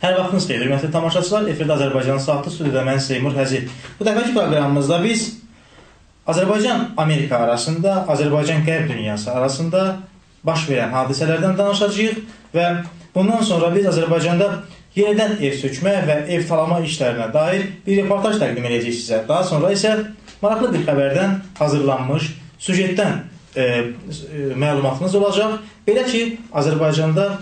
Hər vaxtınız xeyir, hörmətli tamaşaçılar. Efirdə Azərbaycan saatlı studiyada mən Seymur Həzi. Bu dəfəki proqramımızda biz Azərbaycan-Amerika arasında, Azərbaycan-Qərb dünyası arasında baş verən hadisələrdən danışacağıq və bundan sonra biz Azərbaycanda yenidən ev sökmə və ev talama işlərinə dair bir reportaj təqdim edəcəyik sizə. Daha sonra isə maraqlı bir xəbərdən hazırlanmış süjetdən məlumatımız olacaq. Belə ki, Azərbaycanda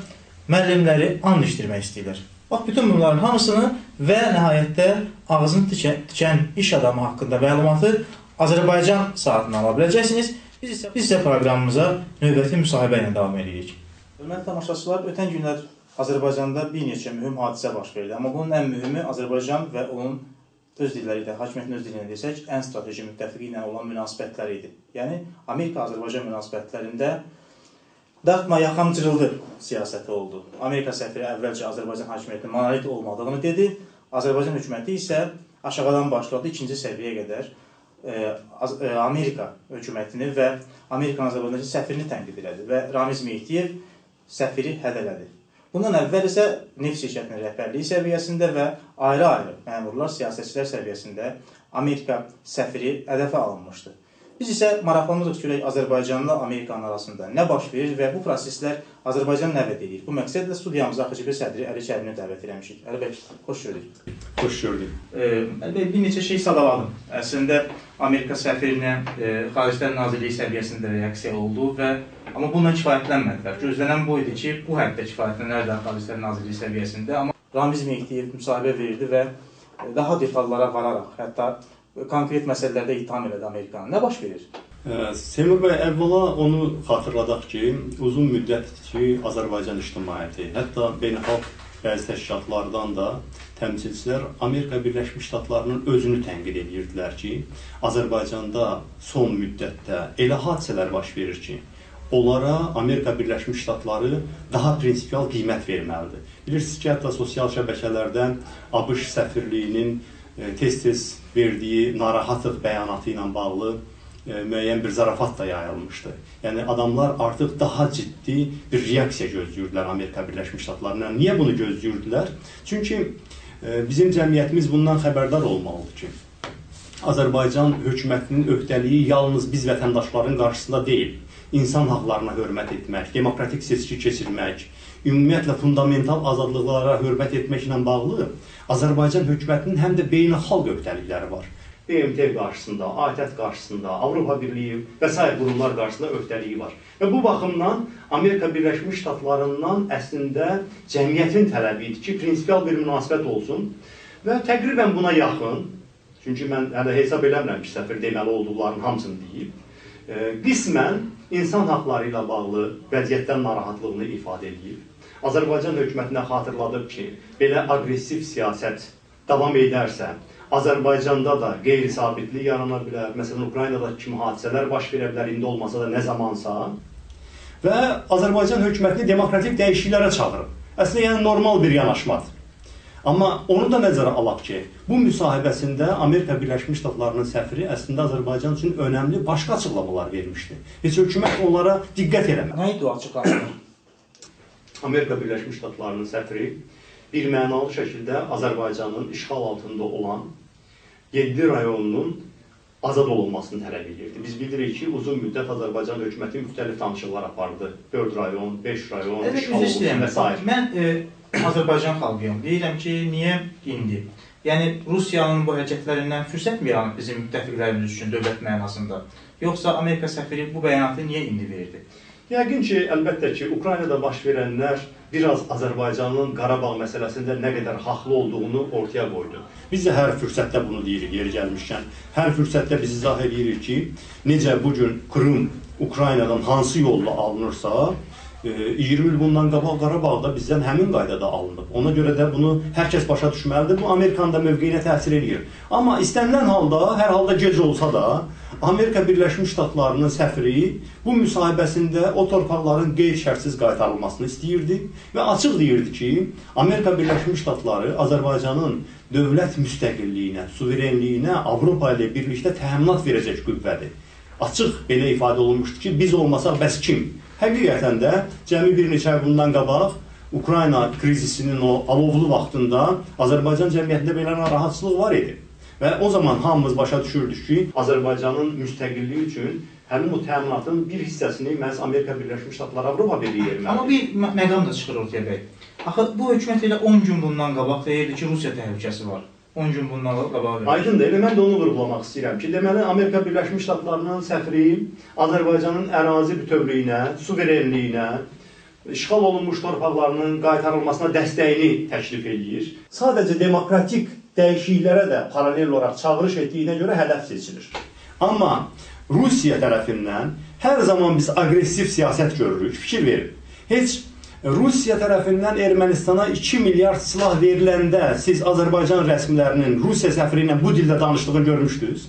müəllimləri and içdirmək istəyirlər. Bax, bütün bunların hamısını və nəhayətdə ağzını tikən iş adamı haqqında məlumatı Azərbaycan saatına ala biləcəksiniz. Biz isə proqramımıza növbəti müsahibə ilə davam edirik. Hörmətli tamaşaçılar, ötən günlər Azərbaycanda bir neçə mühüm hadisə baş verdi. Amma bunun ən mühümü Azərbaycan və onun öz dilləri ilə, hakimiyyətin öz dilini desək, ən strateji müttəfiqi ilə olan münasibətləri idi. Yəni, Amerika-Azərbaycan münasibətlərində dartma yaxam cırıldı siyasəti oldu. Amerika səfiri əvvəlcə Azərbaycan hakimiyyətinin monolit olmadığını dedi. Azərbaycan hökuməti isə aşağıdan başladı ikinci səviyyəyə qədər Amerika hökumətini və Amerikanın Azərbaycandakı səfirini tənqid elədi və Ramiz Mehdiyev səfiri hədələdi. Bundan əvvəl isə neft şirkətinin rəhbərliyi səviyyəsində və ayrı-ayrı məmurlar, siyasətçilər səviyyəsində Amerika səfiri hədəfə alınmışdı. Biz isə maraqlanırıq görək Azərbaycanla Amerikanın arasında nə baş verir və bu proseslər Azərbaycan nə vəd edir. Bu məqsədlə studiyamıza AXCB sədri Əli Kərimini dəvət eləmişik. Əli bəy, xoş gördük. Xoş gördük. Əli bəy, bir neçə şey sadaladım. Əslində Amerika səfirinə Xariclər Nazirliyi səviyyəsində reaksiya oldu və amma bununla kifayətlənmədilər. Gözlənən bu idi ki, bu həddə kifayətlənərlər Xariclər Nazirliyi səviyyəsində. Amma Ramiz Mehdiyev müsahibə verdi və daha detallara vararaq, hətta konkret məsələlərdə ittiham elədi Amerikanı. Nə baş verir? Seymur bəy, əvvəla onu xatırladaq ki, uzun müddətdir ki, Azərbaycan ictimaiyyəti, hətta beynəlxalq bəzi təşkilatlardan da təmsilçilər Amerika Birləşmiş Ştatlarının özünü tənqid edirdilər ki, Azərbaycanda son müddətdə elə hadisələr baş verir ki, onlara Amerika Birləşmiş Ştatları daha prinsipial qiymət verməlidir. Bilirsiniz ki, hətta sosial şəbəkələrdən ABŞ səfirliyinin tez-tez verdiyi narahatlıq bəyanatı ilə bağlı müəyyən bir zarafat da yayılmışdı. Yəni, adamlar artıq daha ciddi bir reaksiya gözləyirdilər Amerika Birləşmiş Ştatlarından. Niyə bunu gözləyirdilər? Çünki bizim cəmiyyətimiz bundan xəbərdar olmalıdır ki, Azərbaycan hökumətinin öhdəliyi yalnız biz vətəndaşların qarşısında deyil, insan haqlarına hörmət etmək, demokratik seçki keçirmək, ümumiyyətlə fundamental azadlıqlara hörmət etməklə bağlı Azərbaycan hökumətinin həm də beynəlxalq öhdəlikləri var. BMT qarşısında, ATƏT qarşısında, Avropa Birliyi və sair qurumlar qarşısında öhdəliyi var. Və bu baxımdan Amerika Birləşmiş Ştatlarından əslində cəmiyyətin tələbi idi ki, prinsipial bir münasibət olsun və təqribən buna yaxın, çünki mən hələ hesab eləmirəm ki, səfir deməli olduqlarının hamısını deyib, qismən insan haqları ilə bağlı vəziyyətdən narahatlığını ifadə edib. Azərbaycan hökumətinə xatırladıb ki, belə aqressiv siyasət davam edərsə, Azərbaycanda da qeyri-sabitlik yarana bilər, məsələn, Ukraynada kimi hadisələr baş verə bilər, indi olmasa da nə zamansa və Azərbaycan hökumətini demokratik dəyişikliklərə çağırıb. Əslində, yəni normal bir yanaşmadır. Amma onu da nəzərə alaq ki, bu müsahibəsində Amerika Birləşmiş Ştatlarının səfiri əslində Azərbaycan üçün önəmli başqa açıqlamalar vermişdi. Heç hökumət onlara diqqət eləmədi. Nə idi o açıqlamalar? Amerika Birləşmiş Ştatlarının səfiri bir mənalı şəkildə Azərbaycanın işğal altında olan 7 rayonunun azad olunmasını tələb edirdi. Biz bilirik ki, uzun müddət Azərbaycan hökuməti müxtəlif danışıqlar apardı. 4 rayon, 5 rayon, işğal olunması və s. Mən Azərbaycan xalqıyım. Deyirəm ki, niyə indi? Yəni, Rusiyanın bu hərəkətlərindən fürsət mi yaranıb bizim müttəfiqlərimiz üçün dövlət mənasında? Yoxsa Amerika səfiri bu bəyanatı niyə indi verdi? Yəqin ki, əlbəttə ki, Ukraynada baş verənlər biraz Azərbaycanın Qarabağ məsələsində nə qədər haqlı olduğunu ortaya qoydu. Biz də hər fürsətdə bunu deyirik, yeri gəlmişkən. Hər fürsətdə biz izah edirik ki, necə bugün Krım Ukraynadan hansı yolla alınırsa, 20 il bundan qabaq Qarabağda bizdən həmin qaydada alınıb. Ona görə də bunu hər kəs başa düşməlidir. Bu, Amerikanın da mövqeyinə təsir edir. Amma istənilən halda, hər halda gec olsa da, Amerika Birləşmiş Ştatlarının səfiri bu müsahibəsində o torpaqların qeyd-şərtsiz qaytarılmasını istəyirdi və açıq deyirdi ki, Amerika Birləşmiş Ştatları Azərbaycanın dövlət müstəqilliyinə, suverenliyinə Avropa ilə birlikdə təminat verəcək qüvvədir. Açıq belə ifadə olunmuşdu ki, biz olmasaq bəs kim? Həqiqətən də cəmi bir neçə ay bundan qabaq Ukrayna krizisinin o alovlu vaxtında Azərbaycan cəmiyyətində belə narahatçılıq var idi. Və o zaman hamımız başa düşürdük ki, Azərbaycanın müstəqilliyi üçün həmin o təminatın bir hissəsini məhz Amerika Birləşmiş Ştatları Avropa Birliyi verməlidir. Amma bir məqam da çıxır ortaya bəy. Axı bu hökumət elə 10 gün bundan qabaq deyirdi ki, Rusiya təhlükəsi var. 10 gün bundan qabaq verir. Aydındır, elə mən də onu vurğulamaq istəyirəm ki, deməli Amerika Birləşmiş Ştatlarının səfiri Azərbaycanın ərazi bütövlüyünə, suverenliyinə, işğal olunmuş torpaqlarının qaytarılmasına dəstəyini təklif edir. Sadəcə demokratik dəyişikliklərə də paralel olaraq çağırış etdiyinə görə hədəf seçilir. Amma Rusiya tərəfindən hər zaman biz aqressiv siyasət görürük, fikir verin. Heç Rusiya tərəfindən Ermənistana 2 milyard silah veriləndə siz Azərbaycan rəsmilərinin Rusiya səfiri ilə bu dildə danışdığını görmüşdünüz.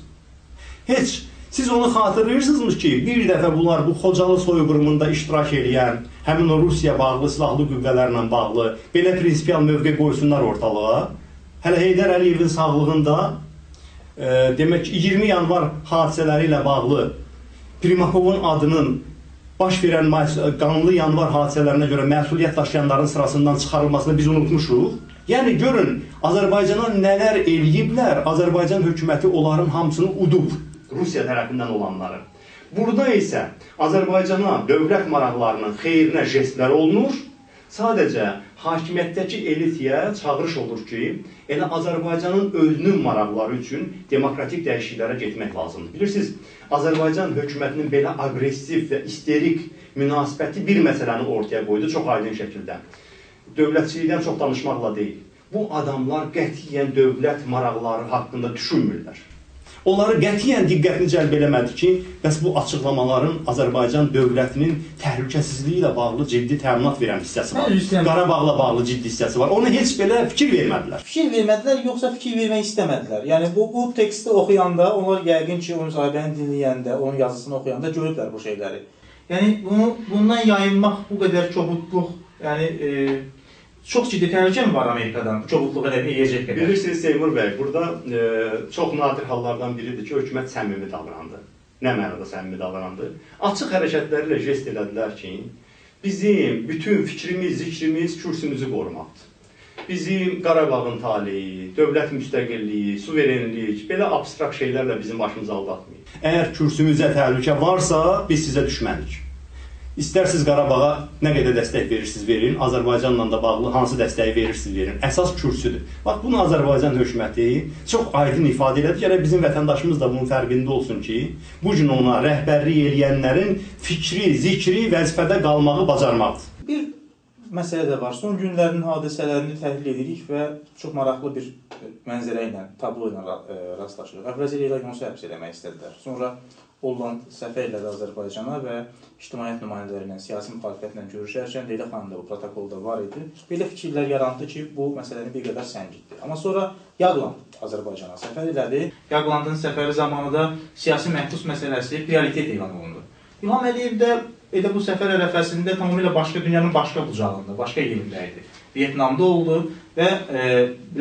Heç siz onu xatırlayırsınızmı ki, bir dəfə bunlar bu Xocalı soyqırımında iştirak edən, həmin o Rusiya bağlı silahlı qüvvələrlə bağlı belə prinsipial mövqe qoysunlar ortalığa. Hələ Heydər Əliyevin sağlığında demək ki, 20 yanvar hadisələri ilə bağlı Primakovun adının baş verən qanlı yanvar hadisələrinə görə məsuliyyət daşıyanların sırasından çıxarılmasını biz unutmuşuq. Yəni, görün, Azərbaycana nələr eləyiblər, Azərbaycan hökuməti onların hamısını udub, Rusiya tərəfindən olanları. Burada isə Azərbaycana dövlət maraqlarının xeyrinə jestlər olunur, sadəcə hakimiyyətdəki elitiyə çağırış olur ki, elə Azərbaycanın özünün maraqları üçün demokratik dəyişikliklərə getmək lazımdır. Bilirsiniz, Azərbaycan hökumətinin belə aqressiv və isterik münasibəti bir məsələni ortaya qoydu, çox aydın şəkildə. Dövlətçilikdən çox danışmaqla deyil. Bu adamlar qətiyyən dövlət maraqları haqqında düşünmürlər. Onları qətiyyən diqqətini cəlb eləmədi ki, bəs bu açıqlamaların Azərbaycan dövlətinin təhlükəsizliyi ilə bağlı ciddi təminat verən hissəsi var. Qarabağla bağlı ciddi hissəsi var. Ona heç belə fikir vermədilər. Fikir vermədilər, yoxsa fikir vermək istəmədilər. Yəni, bu teksti oxuyanda, onlar yəqin ki, onun sahibəni dinləyəndə, onun yazısını oxuyanda görüblər bu şeyləri. Yəni, bundan yayınmaq bu qədər kobudluq, yəni, çox ciddi təhlükə mi var Amerikadan bu kobudluğu eləyəcək qədər? Bilirsiniz Seymur bəy, burada çox nadir hallardan biridir ki, hökumət səmimi davrandı. Nə mənada səmimi davrandı? Açıq hərəkətlərlə jest elədilər ki, bizim bütün fikrimiz, zikrimiz kürsümüzü qorumaqdır. Bizim Qarabağın taleyi, dövlət müstəqilliyi, suverenlik, belə abstrakt şeylərlə bizim başımızı aldatmayın. Əgər kürsümüzə təhlükə varsa, biz sizə düşmənik. İstərsiniz Qarabağa nə qədər dəstək verirsiniz verin, Azərbaycanla da bağlı hansı dəstəyi verirsiniz verin. Əsas kürsüdür. Bax, bunu Azərbaycan hökuməti çox aydın ifadə elədi. Gərək bizim vətəndaşımız da bunun fərqində olsun ki, bu gün ona rəhbərlik eləyənlərin fikri, zikri vəzifədə qalmağı bacarmaqdır. Bir məsələ də var. Son günlərin hadisələrini təhlil edirik və çox maraqlı bir mənzərə ilə, tablo ilə rastlaşırıq. Əvvəlcə Leyla Yunus'u həbs eləmək istədilər. Sonra Holland səfər elədi Azərbaycana və ictimaiyyət nümayəndələri ilə, siyasi müxalifətlə görüşərkən Leyla xanım da bu protokolda var idi. Belə fikirlər yarandı ki, bu məsələni bir qədər səncitdi. Amma sonra Yaqland Azərbaycana səfər elədi. Yaqlandın səfəri zamanı da siyasi məhbus məsələsi prioritet elan olundu. İlham Əliyev də elə bu səfər ərəfəsində tamamilə başqa dünyanın başqa bucağında, başqa yerində idi. Vietnamda oldu və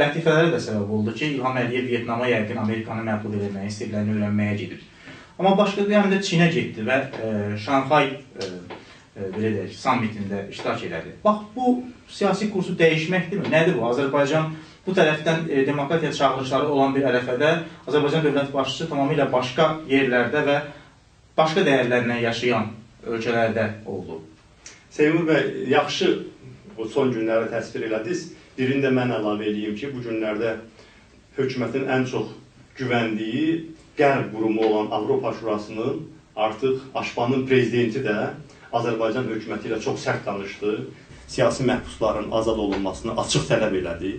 lətifələrə də səbəb oldu ki, İlham Əliyev Vietnama yəqin Amerikanı məğlub etməyə, istəklərini öyrənməyə gedir. Amma başqa bir həm də Çinə getdi və Şanxay sammitində iştirak elədi. Bax, bu siyasi kursu dəyişməkdirmi? Nədir bu? Azərbaycan bu tərəfdən demokratiya çağırışları olan bir ərəfədə Azərbaycan dövlət başçısı tamamilə başqa yerlərdə və başqa dəyərlərlə yaşayan ölkələrdə oldu. Seymur bəy, yaxşı bu son günləri təsvir elədiniz. Birində mən əlavə edeyim ki, bu günlərdə hökumətin ən çox güvəndiyi qərb qurumu olan Avropa Şurasının artıq Aşpanın prezidenti də Azərbaycan hökuməti ilə çox sərt danışdı. Siyasi məhbusların azad olunmasını açıq tələb elədi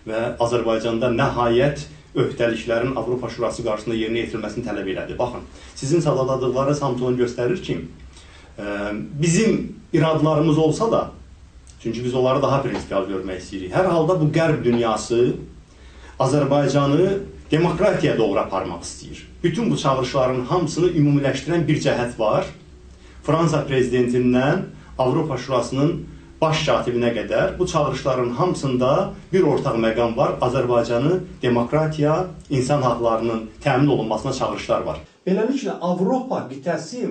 və Azərbaycanda nəhayət öhdəliklərin Avropa Şurası qarşısında yerinə yetirilməsini tələb elədi. Baxın, sizin sadaladıqlarınız hamısı onu göstərir ki, bizim iradlarımız olsa da, çünki biz onları daha prinsipial görmək istəyirik. Hər halda bu qərb dünyası Azərbaycanı demokratiyaya doğru aparmaq istəyir. Bütün bu çağırışların hamısını ümumiləşdirən bir cəhət var. Fransa prezidentindən Avropa Şurasının baş katibinə qədər bu çağırışların hamısında bir ortaq məqam var. Azərbaycanı demokratiya, insan haqlarının təmin olunmasına çağırışlar var. Beləliklə, Avropa qitəsi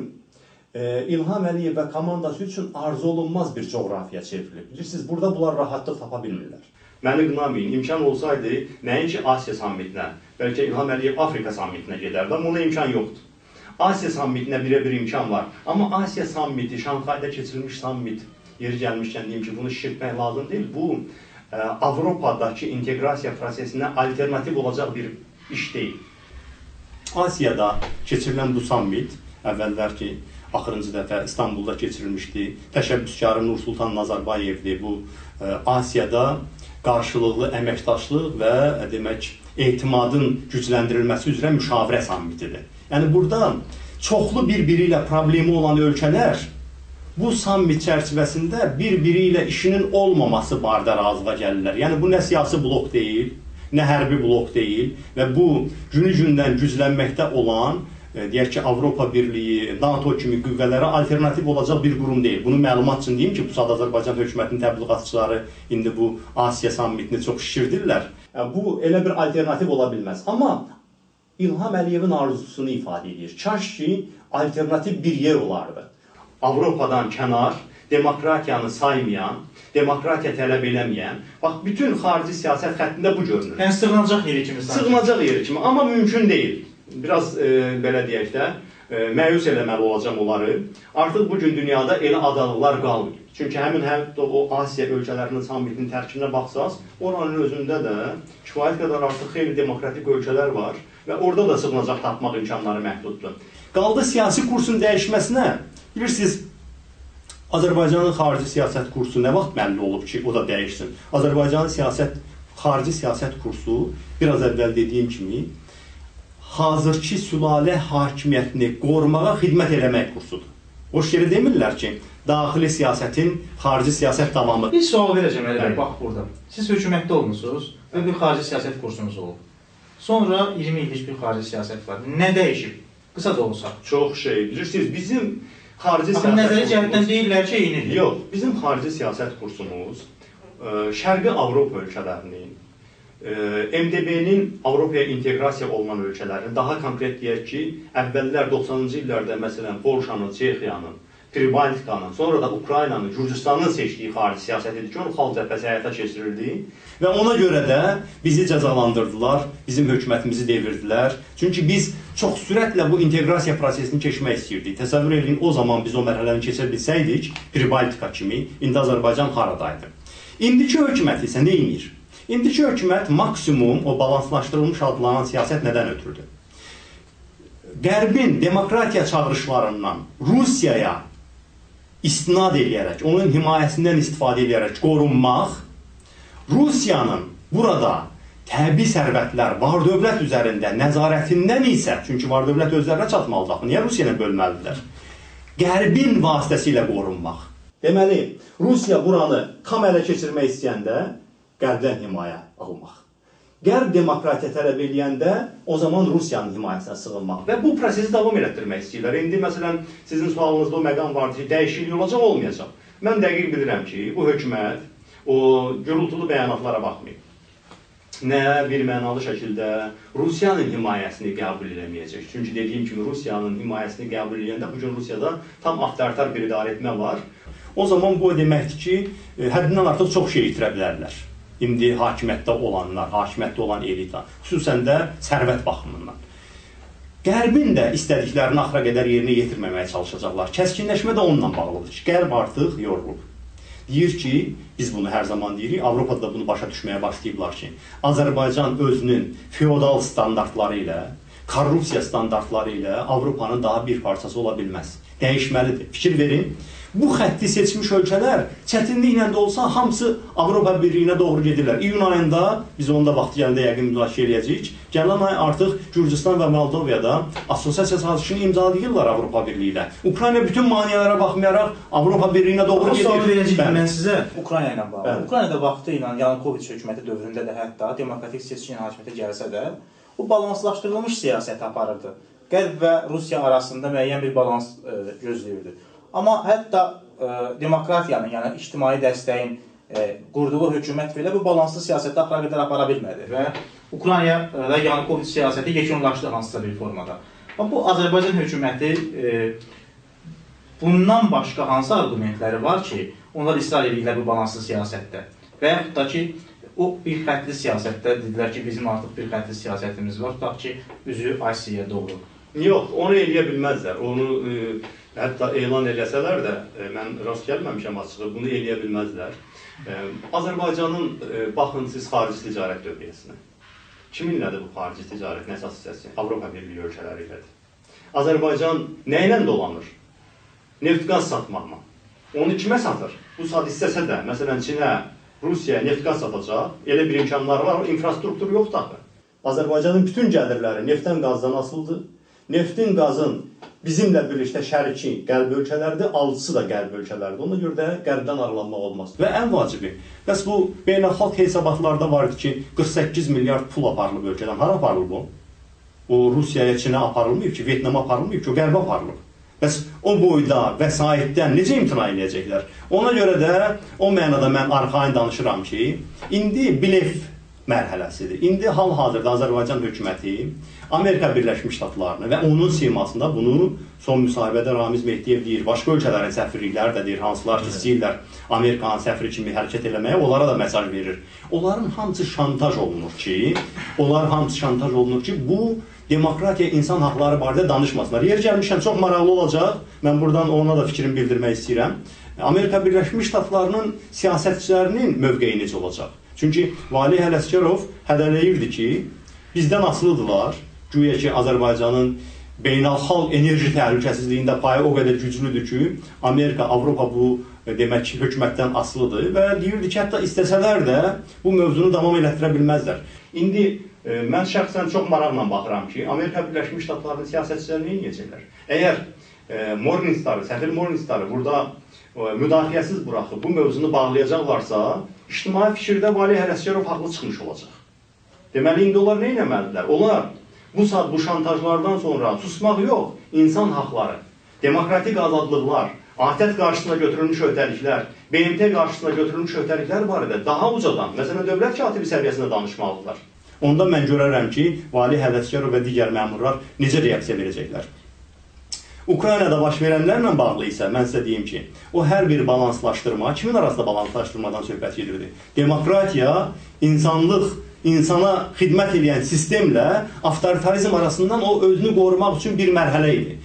İlham Əliyev və komandası üçün arzu olunmaz bir coğrafiya çevrilib. Bilirsiniz, burada bunlar rahatlıq tapa bilmirlər. Məni qınamayın, imkan olsaydı, nəinki Asiya sammitinə, bəlkə İlham Əliyev Afrika sammitinə gedərdi, amma ona imkan yoxdur. Asiya sammitinə bir imkan var. Amma Asiya sammiti, Şanxayda keçirilmiş sammit, yeri gəlmişkən deyim ki, bunu şişirtmək lazım deyil. Bu, Avropadakı inteqrasiya prosesinə alternativ olacaq bir iş deyil. Asiyada keçirilən bu sammit, əvvəllər ki, axırıncı dəfə İstanbulda keçirilmişdi. Təşəbbüskarı Nursultan Nazarbayevdir. Bu, Asiyada qarşılıqlı əməkdaşlıq və demək, etimadın gücləndirilməsi üzrə müşavirə sammitidir. Yəni, burada çoxlu bir-biri ilə problemi olan ölkələr bu sammit çərçivəsində bir-biri ilə işinin olmaması barədə razılığa gəlirlər. Yəni, bu nə siyasi blok deyil, nə hərbi blok deyil və bu günü-gündən güclənməkdə olan, deyək ki, Avropa Birliyi, NATO kimi qüvvələrə alternativ olacaq bir qurum deyil. Bunu məlumat üçün deyim ki, bu saat Azərbaycan hökumətinin təbliğatçıları indi bu Asiya sammitini çox şişirdirlər. Bu, elə bir alternativ ola bilməz. Amma İlham Əliyevin arzusunu ifadə edir. Kaş ki, alternativ bir yer olardı. Avropadan kənar, demokratiyanı saymayan, demokratiya tələb eləməyən, bax, bütün xarici siyasət xəttində bu görünür. Yəni, sığınacaq yeri kimi. Sığınacaq yeri kimi, amma mümkün deyil. Biraz, belə deyək də, məyus eləməli olacaq onları. Artıq bugün dünyada elə adalılar qalmıyor. Çünki həmin o Asiya ölkələrinin sammitinin tərkibinə baxsaz, oranın özündə də kifayət qədər artıq xeyli demokratik ölkələr var və orada da sığınacaq tapmaq imkanları məhduddur. Qaldı siyasi kursun dəyişməsinə, bilirsiniz, Azərbaycanın xarici siyasət kursu nə vaxt bəlli olub ki, o da dəyişsin. Azərbaycanın xarici siyasət kursu, biraz əvvəl dediyim kimi, hazırki sülalə hakimiyyətini qorumağa xidmət eləmək kursudur. O şeri demirlər ki, daxili siyasətin xarici siyasət davamı. Bir sual verəcəm, Əli bəy, bax burada. Siz hökumətdə olmuşsunuz və bir xarici siyasət kursunuz olub. Sonra 20 illik bir xarici siyasət var. Nə dəyişib? Qısa da olsa. Çox şey. Bilirsiniz, bizim xarici siyasət kursumuz... Nəzəri cəhətdən deyirlər ki, eynidir. Yox, bizim xarici siyasət kursumuz Şərqi Avropa ölkələrinin, MDB-nin Avropaya inteqrasiya olunan ölkələrin, daha konkret deyək ki, əvvəllər 90-cı illərdə məsələn Polşanın, Çexiyanın, Pribaltikanın, sonra da Ukraynanın, Gürcüstanın seçdiyi xarici siyasət idi ki, onun xalq cəbhəsi həyata keçirildi və ona görə də bizi cəzalandırdılar, bizim hökumətimizi devirdilər. Çünki biz çox sürətlə bu inteqrasiya prosesini keçmək istəyirdik. Təsəvvür edin, o zaman biz o mərhələni keçə bilsəydik, Pribaltika kimi, indi Azərbaycan haradaydı. İndiki hökumət isə nə edir? İndiki hökumət maksimum o balanslaşdırılmış adlanan siyasət nədən ötürüdür? Qərbin demokratiya çağırışlarından Rusiyaya istinad edərək, onun himayəsindən istifadə edərək qorunmaq, Rusiyanın burada təbii sərvətlər, var-dövlət üzərində nəzarətindən isə, çünki var-dövlət özlərinə çatmalıdır, niyə Rusiya ilə bölməlidirlər? Qərbin vasitəsilə qorunmaq. Deməli, Rusiya buranı tam ələ keçirmək istəyəndə Qərbdən himayə almaq. Qərb demokratiya tələb eləyəndə o zaman Rusiyanın himayəsinə sığınmaq və bu prosesi davam elətdirmək istəyirlər. İndi məsələn sizin sualınızda o məqam vardı ki, dəyişiklik olacaq, olmayacaq. Mən dəqiq bilirəm ki, bu hökumət o gürültülü bəyanatlara baxmayıb. Nə bir mənalı şəkildə Rusiyanın himayəsini qəbul eləməyəcək. Çünki dediyim kimi Rusiyanın himayəsini qəbul eləyəndə bugün Rusiyada tam avtoritar bir idarəetmə var. O zaman bu deməkdir ki, həddindən artıq çox şey itirə bilərlər. İndi hakimiyyətdə olanlar, hakimiyyətdə olan elita, xüsusən də sərvət baxımından. Qərbin də istədiklərini axıra qədər yerinə yetirməməyə çalışacaqlar. Kəskinləşmə də onunla bağlıdır ki, Qərb artıq yorulub. Deyir ki, biz bunu hər zaman deyirik, Avropada da bunu başa düşməyə başlayıblar ki, Azərbaycan özünün feodal standartları ilə, korrupsiya standartları ilə Avropanın daha bir parçası ola bilməz. Dəyişməlidir. Fikir verin. Bu xətti seçmiş ölkələr çətinliklə də olsa hamısı Avropa Birliyinə doğru gedirlər. İyun ayında, biz onda vaxtı gəlində yəqin müzakirə edəcəyik, gələn ay artıq Gürcüstan və Moldoviyada assosiasiya sazişini imzalayırlar Avropa Birliyi ilə. Ukrayna bütün maneələrə baxmayaraq Avropa Birliyinə doğru gedir. O sual verəcəyim mən sizə Ukrayna ilə bağlı. Ukraynada vaxtı ilə Yanukoviç hökuməti dövründə də hətta demokratik seçkin hakimiyyətə gəlsə də, bu balanslaşdırılmış siyasət aparırdı. Qərb və Rusiya arasında müəyyən bir balans gözləyirdi. Amma hətta demokratiyanın, yəni ictimai dəstəyin qurduğu hökumət belə bu balanslı siyasətdə axıra qədər apara bilmədi və Ukraynada Yanukoviç siyasəti yekunlaşdı hansısa bir formada. Amma bu Azərbaycan hökuməti bundan başqa hansı argumentləri var ki, onlar israr edirlər bu balanslı siyasətdə və yaxud da ki, o bir xətli siyasətdə dedilər ki, bizim artıq bir xətli siyasətimiz var, tutaq ki, üzü Asiyaya doğru. Yox, onu eləyə bilməzlər. Onu hətta elan eləsələr də, mən rast gəlməmişəm açığı, bunu eləyə bilməzlər. Azərbaycanın, baxın siz xarici ticarət dövriyyəsinə. Kiminlədir bu xarici ticarətin əsas hissəsi? Avropa Birliyi ölkələri ilədir. Azərbaycan nə ilə dolanır? Neft-qaz satmaqla. Onu kimə satır? Bu saat istəsə də, məsələn, Çinə, Rusiyaya neft-qaz satacaq, elə bir imkanları var, infrastruktur yoxdur axı. Azərbaycanın bütün gəlirləri neftdən, qazdan asılıdır. Neftin, qazın bizimlə birlikdə şəriki qərb ölkələrdir, alıcısı da qərb ölkələrdir. Ona görə də qərbdən aralanmaq olmaz. Və ən vacibi, bəs bu beynəlxalq hesabatlarda var idi ki, 48 milyard pul aparılıb ölkədən. Hara aparılıb o? O Rusiyaya, Çinə aparılmayıb ki, Vyetnama aparılmayıb ki, o qərbə aparılıb. Bəs o boyda vəsaitdən necə imtina edəcəklər? Ona görə də o mənada mən arxain danışıram ki, indi blef mərhələsidir. İndi hal-hazırda Azərbaycan hökuməti Amerika Birləşmiş Ştatlarını və onun simasında bunu son müsahibədə Ramiz Mehdiyev deyir, başqa ölkələrin səfirlikləri də deyir, hansılar ki, istəyirlər Amerikanın səfiri kimi hərəkət eləməyə, onlara da mesaj verir. Onların hamısı şantaj olunur ki, bu demokratiya, insan haqları barədə danışmasınlar. Yer gəlmişəm, çox maraqlı olacaq, mən buradan ona da fikrimi bildirmək istəyirəm. Amerika Birləşmiş Ştatlarının siyasətçilərinin mövqeyi necə olacaq? Çünki Valih Ələsgərov hədələyirdi ki, bizdən asılıdırlar, güya ki, Azərbaycanın beynəlxalq enerji təhlükəsizliyində payı o qədər güclüdür ki, Amerika, Avropa bu demək ki, hökumətdən asılıdır və deyirdi ki, hətta istəsələr də bu mövzunu davam elətdirə bilməzlər. İndi mən şəxsən çox maraqla baxıram ki, Amerika Birləşmiş Ştatlarının siyasətçiləri nə edəcəklər? Əgər Morningstarı, səfir Morningstarı burada müdafiəsiz buraxıb bu mövzunu bağlayacaqlarsa, ictimai fikirdə Valih Ələsgərov haqlı çıxmış olacaq. Deməli, indi onlar nə etməlidirlər? Onlar bu saat bu şantajlardan sonra susmaq yox, insan haqları, demokratik azadlıqlar, ATƏT qarşısına götürülmüş öhdəliklər, BMT qarşısına götürülmüş öhdəliklər barədə daha ucadan, məsələn, dövlət katibi səviyyəsində danışmalıdırlar. Onda mən görərəm ki, Valih Ələsgərov və digər məmurlar necə reaksiya verəcəklər. Ukraynada baş verənlərlə bağlı isə mən sizə deyim ki, o hər bir balanslaşdırma, kimin arasında balanslaşdırmadan söhbət gedirdi? Demokratiya, insanlıq, insana xidmət edən sistemlə avtoritarizm arasından o özünü qorumaq üçün bir mərhələ idi.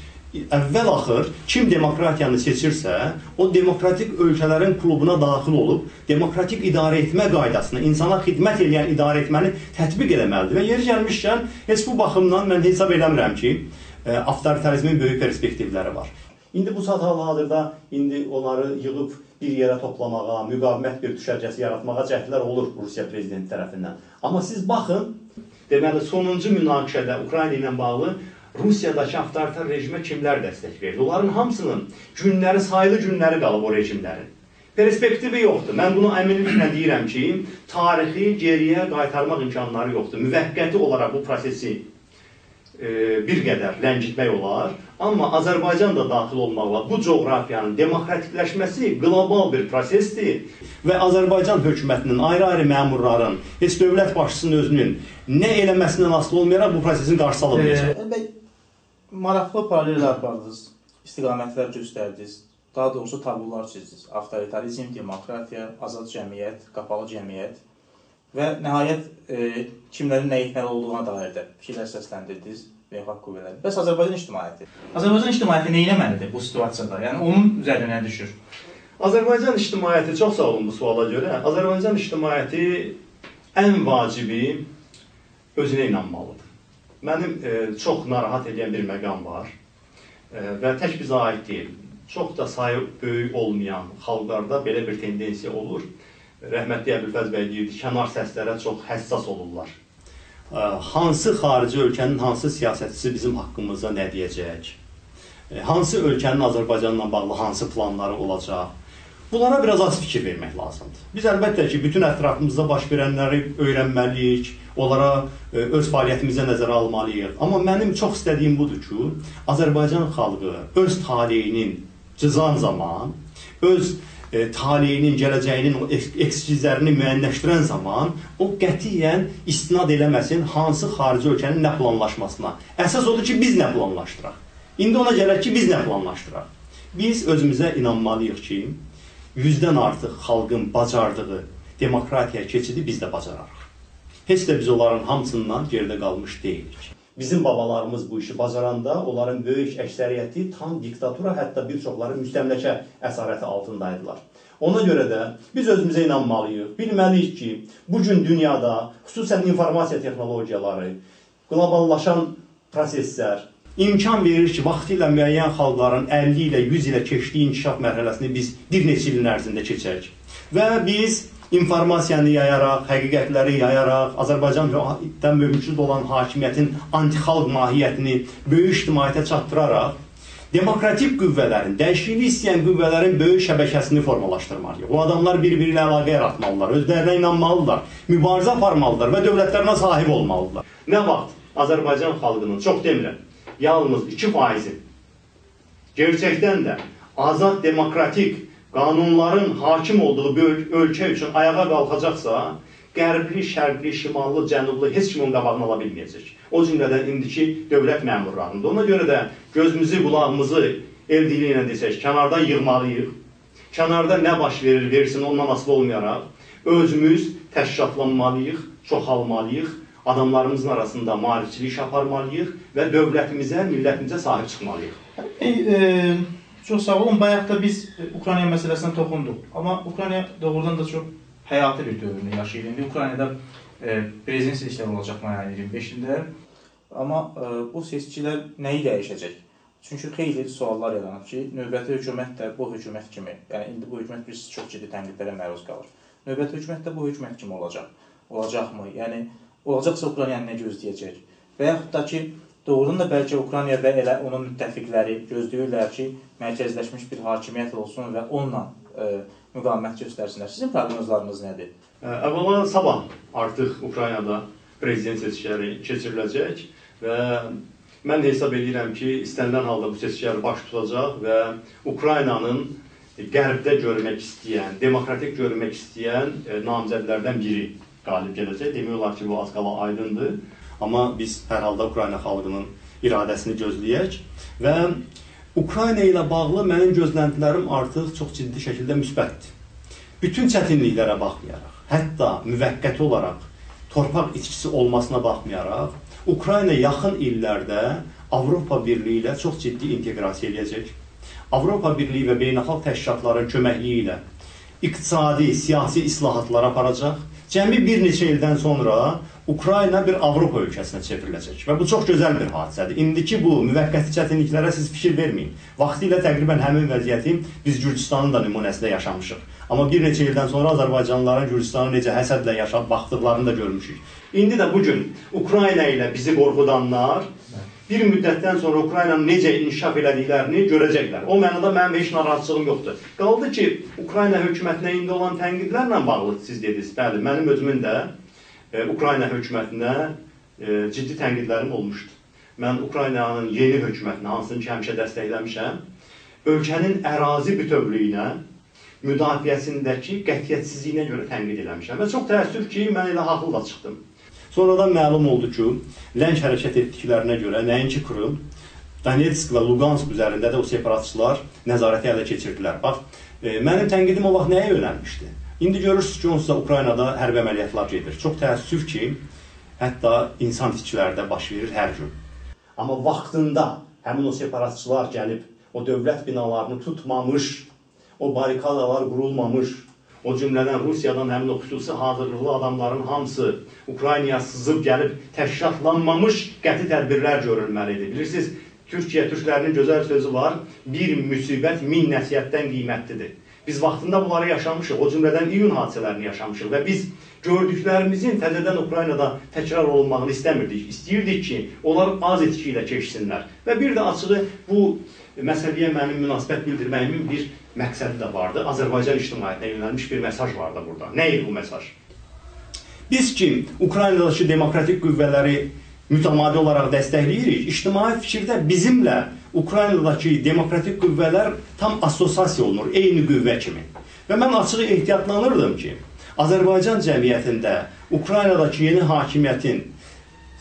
Əvvəl-axır kim demokratiyanı seçirsə, o demokratik ölkələrin klubuna daxil olub, demokratik idarə etmə qaydasını, insana xidmət edən idarə etməni tətbiq eləməlidir. Və yeri gəlmişkən, heç bu baxımdan mən hesab eləmirəm ki, avtoritarizmin böyük perspektivləri var. İndi bu saat hal-hazırda onları yığıb bir yerə toplamağa, müqavimət bir düşərgəsi yaratmağa cəhdlər olur Rusiya prezidenti tərəfindən. Amma siz baxın, deməli, sonuncu münaqişədə Ukrayna ilə bağlı Rusiyadakı avtoritar rejimə kimlər dəstək verir? Onların hamısının sayılı günləri qalıb o rejimlərin. Perspektivi yoxdur. Mən bunu əminliklə deyirəm ki, tarixi geriyə qaytarmaq imkanları yoxdur. Müvəqqəti olaraq bu prosesi bir qədər ləngitmək olar, amma Azərbaycan da daxil olmaqla bu coğrafiyanın demokratikləşməsi qlobal bir prosesdir və Azərbaycan hökumətinin, ayrı-ayrı məmurların, heç dövlət başçısının özünün nə eləməsindən asılı olmayaraq bu prosesin qarşısı alınmayacaq. Maraqlı paralel apardınız, istiqamətlər göstərdiniz, daha doğrusu tablolar çizdiniz. Avtoritarizm, demokratiya, azad cəmiyyət, qapalı cəmiyyət və nəhayət kimlərin nə etməli olduğuna dair də fikirlər səsləndirdiniz beynəlxalq qüvvələr. Bəs Azərbaycan ictimaiyyəti? Azərbaycan ictimaiyyəti nə etməlidir bu situasiyada? Yəni onun üzərinə düşür. Azərbaycan ictimaiyyəti, çox sağ olun bu suala görə, Azərbaycan ictimaiyyəti ən vacibi özünə inanmalıdır. Mənim çox narahat edən bir məqam var və tək bizə aid deyil. Çox da sayı böyük olmayan xalqlarda belə bir tendensiya olur. Rəhmətli Əbülfəz bəy deyirdi, kənar səslərə çox həssas olurlar. Hansı xarici ölkənin hansı siyasətçisi bizim haqqımızda nə deyəcək? Hansı ölkənin Azərbaycanla bağlı hansı planları olacaq? Bunlara biraz az fikir vermək lazımdır. Biz əlbəttə ki, bütün ətrafımızda baş verənləri öyrənməliyik, onlara öz fəaliyyətimizə nəzərə almalıyıq. Amma mənim çox istədiyim budur ki, Azərbaycan xalqı öz taleyinin cızan zaman, öz taleyinin, gələcəyinin o ekskizlərini müəyyənləşdirən zaman o qətiyyən istinad eləməsin hansı xarici ölkənin nə planlaşmasına. Əsas odur ki, biz nə planlaşdıraq. İndi ona gələk ki, biz nə planlaşdıraq. Biz özümüzə inanmalıyıq ki, 100-dən artıq xalqın bacardığı demokratiya keçidi biz də bacararıq. Heç də biz onların hamısından geridə qalmış deyilik. Bizim babalarımız bu işi bacaranda onların böyük əksəriyyəti tam diktatura, hətta bir çoxları müstəmləkə əsarəti altındaydılar. Ona görə də biz özümüzə inanmalıyıq. Bilməliyik ki, bugün dünyada xüsusən informasiya texnologiyaları, qloballaşan proseslər imkan verir ki, vaxtı ilə müəyyən xalqların 50 ilə 100 ilə keçdiyi inkişaf mərhələsini biz bir neçə ilin ərzində keçək. Və biz informasiyanı yayaraq, həqiqətləri yayaraq, Azərbaycanda mövcud olan hakimiyyətin antixalq mahiyyətini böyük ictimaiyyətə çatdıraraq, demokratik qüvvələrin, dəyişiklik istəyən qüvvələrin böyük şəbəkəsini formalaşdırmalıyıq. O adamlar bir-biri ilə əlaqə yaratmalılar, özlərinə inanmalılar, mübarizə aparmalılar və dövlətlərinə sahib olmalılar. Nə vaxt Azərbaycan xalqının, çox demirəm, yalnız 2%-i gerçəkdən də azad, demokratik qanunların hakim olduğu bir ölkə üçün ayağa qalxacaqsa, qərbli, şərqli, şimallı, cənublu heç kim onun qabağını ala bilməyəcək. O cümlədən indiki dövlət məmurlarında. Ona görə də gözümüzü, qulağımızı el dili ilə desək, kənardan yığmalıyıq. Kənarda nə baş verir, versin ondan asılı olmayaraq, özümüz təşkilatlanmalıyıq, çoxalmalıyıq, adamlarımızın arasında maarifçilik aparmalıyıq və dövlətimizə, millətimizə sahib çıxmalıyıq. Çox sağ olun. Bayaq da biz Ukrayna məsələsinə toxunduq. Amma Ukrayna doğrudan da çox həyati bir dövrünü yaşayır. İndi Ukraynada prezident seçkiləri olacaq mayın 25-də. Amma bu seçkilər nəyi dəyişəcək? Çünki xeyli suallar yaranır ki, növbəti hökumət də bu hökumət kimi, yəni indi bu hökumət bir çox ciddi tənqidlərə məruz qalır. Növbəti hökumət də bu hökumət kimi olacaq. Olacaqmı? Yəni, olacaqsa Ukrayna nə gözləyəcək? Və yaxud da ki, doğrudan da bəlkə Ukrayna və elə onun müttəfiqləri gözləyirlər ki, mərkəzləşmiş bir hakimiyyət olsun və onunla müqavimət göstərsinlər. Sizin proqnozlarınız nədir? Əvvəla sabah artıq Ukraynada prezident seçkiləri keçiriləcək və mən hesab edirəm ki, istənilən halda bu seçkilər baş tutacaq və Ukraynanın qərbdə görmək istəyən, demokratik görmək istəyən namizədlərdən biri qalib gələcək. Demək olar ki, bu az qala aydındır. Amma biz hər halda Ukrayna xalqının iradəsini gözləyək və Ukrayna ilə bağlı mənim gözləntilərim artıq çox ciddi şəkildə müsbətdir. Bütün çətinliklərə baxmayaraq, hətta müvəqqəti olaraq torpaq içkisi olmasına baxmayaraq, Ukrayna yaxın illərdə Avropa Birliyi ilə çox ciddi inteqrasiya edəcək. Avropa Birliyi və beynəlxalq təşkilatların köməkliyi ilə iqtisadi, siyasi islahatlar aparacaq. Cəmi bir neçə ildən sonra Ukrayna bir Avropa ölkəsinə çevriləcək və bu çox gözəl bir hadisədir. İndiki bu müvəqqəti çətinliklərə siz fikir verməyin. Vaxtilə təqribən həmin vəziyyəti biz Gürcüstanın da nümunəsində yaşamışıq. Amma bir neçə ildən sonra Azərbaycanlıların Gürcüstanı necə həsədlə yaşayıb baxdıqlarını da görmüşük. İndi də bugün Ukrayna ilə bizi qorxudanlar bir müddətdən sonra Ukraynanın necə inkişaf elədiklərini görəcəklər. O mənada mənim heç narahatçılığım yoxdur. Qaldı ki, Ukrayna hökumətinə indi olan tənqidlərlə bağlı siz dediniz. Bəli, mənim özümün də Ukrayna hökumətinə ciddi tənqidlərim olmuşdur. Mən Ukraynanın yeni hökumətinə, hansını ki, həmişə dəstəkləmişəm, ölkənin ərazi bütövlüyünə, müdafiəsindəki qətiyyətsizliyinə görə tənqid eləmişəm. Və çox təəssüf ki, mən elə haqlı da çıxdım. Sonradan məlum oldu ki, ləng hərəkət etdiklərinə görə nəinki Krım, Donetsk və Lugansk üzərində də o separatçılar nəzarəti ələ keçirdilər. Bax, mənim tənqidim o vaxt nəyə yönəlmişdi? İndi görürsünüz ki, onsuz da Ukraynada hərbi əməliyyatlar gedir. Çox təəssüf ki, hətta insan itkilərdə baş verir hər gün. Amma vaxtında həmin o separatçılar gəlib, o dövlət binalarını tutmamış, o barikadalar qurulmamış, o cümlədən Rusiyadan həmin o xüsusi hazırlıqlı adamların hamısı Ukraynaya sızıb gəlib təşkilatlanmamış qəti tədbirlər görülməlidir. Bilirsiniz, Türkiyə türklərinin gözəl sözü var, bir müsibət 1000 nəsihətdən qiymətlidir. Biz vaxtında bunları yaşamışıq, o cümlədən iyun hadisələrini yaşamışıq və biz gördüklərimizin təzədən Ukraynada təkrar olunmağını istəmirdik. İstəyirdik ki, onlar az etki ilə keçsinlər. Və bir də açığı bu məsələyə mənim münasibət bildirməyimin bir məqsədi də vardı. Azərbaycan ictimaiyyətinə yönəlmiş bir mesaj vardı burada. Nə idi bu mesaj? Biz ki Ukraynadakı demokratik qüvvələri mütəmadi olaraq dəstəkləyirik, ictimai fikirdə bizimlə Ukraynadakı demokratik qüvvələr tam assosiasiya olunur, eyni qüvvə kimi. Və mən açıq ehtiyatlanırdım ki, Azərbaycan cəmiyyətində Ukraynadakı yeni hakimiyyətin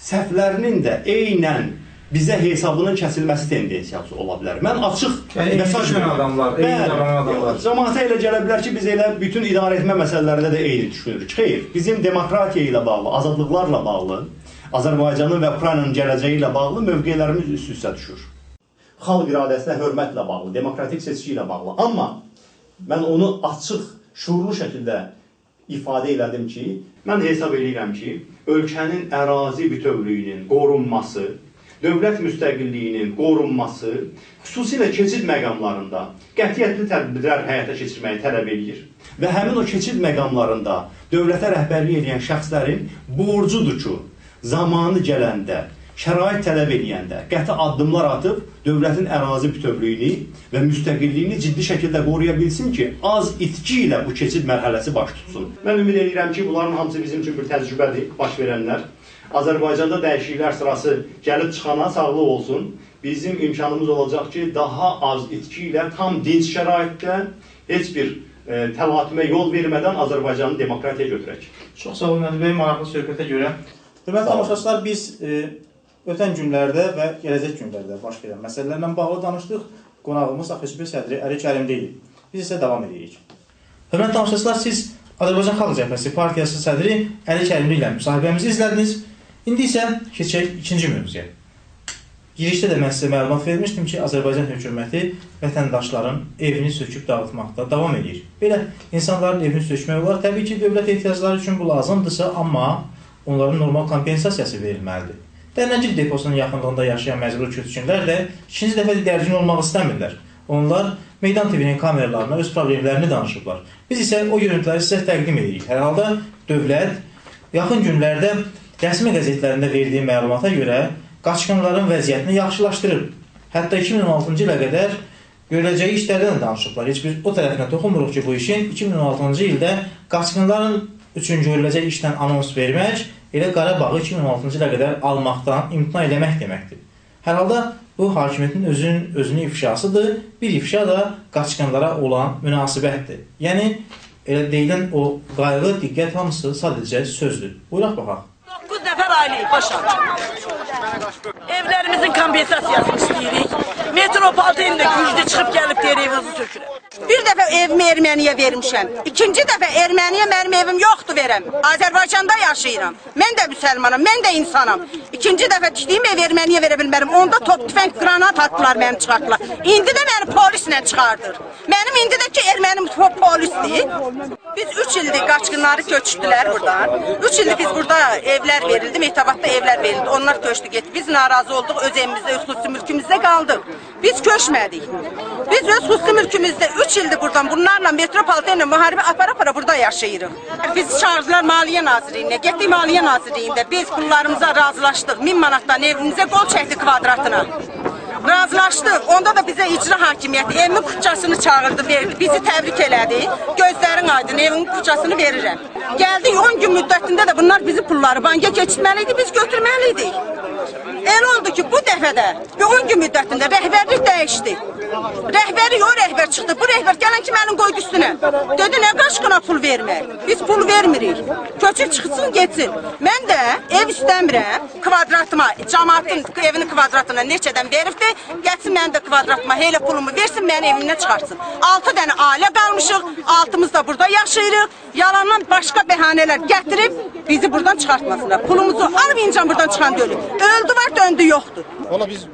səhvlərinin də eynən bizə hesabının kəsilməsi tendensiyası ola bilər. Mən açıq mesaj verirəm. Cəmaata elə gələ bilər ki, biz elə bütün idarə etmə məsələlərində də eyni düşünürük. Xeyr, bizim demokratiya ilə bağlı, azadlıqlarla bağlı, Azərbaycanın və Ukraynanın gələcəyi ilə bağlı mövqelərimiz üst-üstə düşür. Xalq iradəsinə hörmətlə bağlı, demokratik seçki ilə bağlı. Amma mən onu açıq, şuurlu şəkildə ifadə elədim ki, mən hesab edirəm ki, ölkənin ərazi bütövlüyünün qorunması, dövlət müstəqilliyinin qorunması, xüsusilə keçid məqamlarında qətiyyətli tədbirlər həyata keçirməyi tələb edir. Və həmin o keçid məqamlarında dövlətə rəhbərlik edən şəxslərin borcudur ki, zamanı gələndə, şərait tələb edəndə qəti addımlar atıb dövlətin ərazi bütövlüyünü və müstəqilliyini ciddi şəkildə qoruya bilsin ki, az itki ilə bu keçid mərhələsi baş tutsun. Mən ümid edirəm ki, bunların hamısı bizim üçün bir təcrübədir, baş verənlər. Azərbaycanda dəyişikliklər sırası gəlib çıxana sağlıq olsun. Bizim imkanımız olacaq ki, daha az itki ilə tam dinç şəraitdə heç bir təlatümə yol vermədən Azərbaycanı demokratiyaya götürək. Çox sağ olun, Nədir bəy, maraqlı söhbətə görə. Hörmətli tamaşaçılar, biz ötən günlərdə və gələcək günlərdə baş verən məsələlərlə bağlı danışdıq. Qonağımız AXSP sədri Əli Kərimli idi. Biz isə davam edirik. Hörmətli tamaşaçılar, siz Azərbaycan Xalq Cəbhəsi Partiyası sədri Əli Kərimli ilə müsahibəmizi izlədiniz. İndi isə keçək ikinci mövzuya. Girişdə də mən sizə məlumat vermişdim ki, Azərbaycan hökuməti vətəndaşların evini söküb dağıtmaqda davam edir. Belə insanların evini sökmək olar. Təbii ki, dövlət ehtiyacları üçün bu lazımdırsa, amma onların normal kompensasiyası verilməlidir. Dərnəcik deposunun yaxınlığında yaşayan məcbur köçkünlər də ikinci dəfə dərgin olmaq istəmirlər. Onlar Meydan TV-nin kameralarına öz problemlərini danışıblar. Biz isə o görüntüləri sizə təqdim edirik. Hər halda dövlət yaxın günlərdə rəsmi qəzetlərində verdiyi məlumata görə qaçqınların vəziyyətini yaxşılaşdırır. Hətta 2016-cı ilə qədər görüləcəyi işlərdən də danışıblar. Heç biz o tərəfinə toxunmuruq ki, bu işin 2016-cı ildə qaçqınların üçün görüləcək işdən anons vermək, elə Qarabağı 2016-cı ilə qədər almaqdan imtina eləmək deməkdir. Hər halda bu hakimiyyətin özünün ifşasıdır. Bir ifşa da qaçqınlara olan münasibətdir. Yəni, elə deyilən o qayğı, diqqət hamısı sadəcə sözdür. Buyuraq baxaq. 9 nəfər ailəyi başa. Evlərimizin kompensasiyasını istəyirik. Metropolitenində güclü çıxıb gəlib deyir evinizi sökürəm. Bir dəfə evimi erməniyə vermişəm. İkinci dəfə erməniyə mənim evim yoxdur verəm. Azərbaycanda yaşayıram. Mən də müsəlmanam, mən də insanam. İkinci dəfə tikdiyim ev erməniyə verə bilmərəm. Onda top tüfəng granat atdılar, məni çıxartdılar. İndi də məni polislə çıxardır. Mənim indi də ki ermənim polisdir. Biz 3 ildir qaçqınları köçdülər buradan. 3 ildir biz burada evlər verildi, Mehtabatda evlər verildi. Onlar köçdü getdi. Biz narazı olduq, öz evimizdə, öz xüsusi mülkümüzdə qaldıq. Biz köçmədik. Biz öz xüsusi mülkümüzdə 3 ildir buradan bunlarla metropolitenlə müharibə apara burada yaşayırıq. Biz çağırdılar Maliyyə Nazirliyinə. Getdik Maliyyə Nazirliyində. Biz pullarımıza razılaşdıq. 1000 manatdan evimizə qol çəkdik kvadratına. Razılaşdıq. Onda da bizə icra hakimiyyəti evinin kucasını çağırdı, verdi. Bizi təbrik elədi. Gözlərin aydın, evinin kucasını verirəm. Gəldik 10 gün müddətində də bunlar bizi pulları banka keçirməliydi, biz götürməliydik. El oldu ki, bu dəfədə 10 gün müddətində rəhbərlik dəyişdi. Rəhbəri o rəhbər çıxdı. Bu rəhbər gələn ki, mənim qoydu üstünə. Dedi, nə qaşqına pul vermək? Biz pul vermirik. Köçür çıxsın, geçsin. Mən də ev istəmirəm. Kvadratıma, cəmaatın evinin kvadratına neçədən veribdi. Geçsin mənim də kvadratıma, elə pulumu versin, məni evimdən çıxartsın. 6 dənə ailə qalmışıq. 6'mız da burada yaşayırıq. Yalandan başqa bəhanələr gətirib bizi buradan çıxartmasınlar. Pulumuzu almayınca buradan çıxan deyil. Öldü var, döndü yoxdur. Valla biz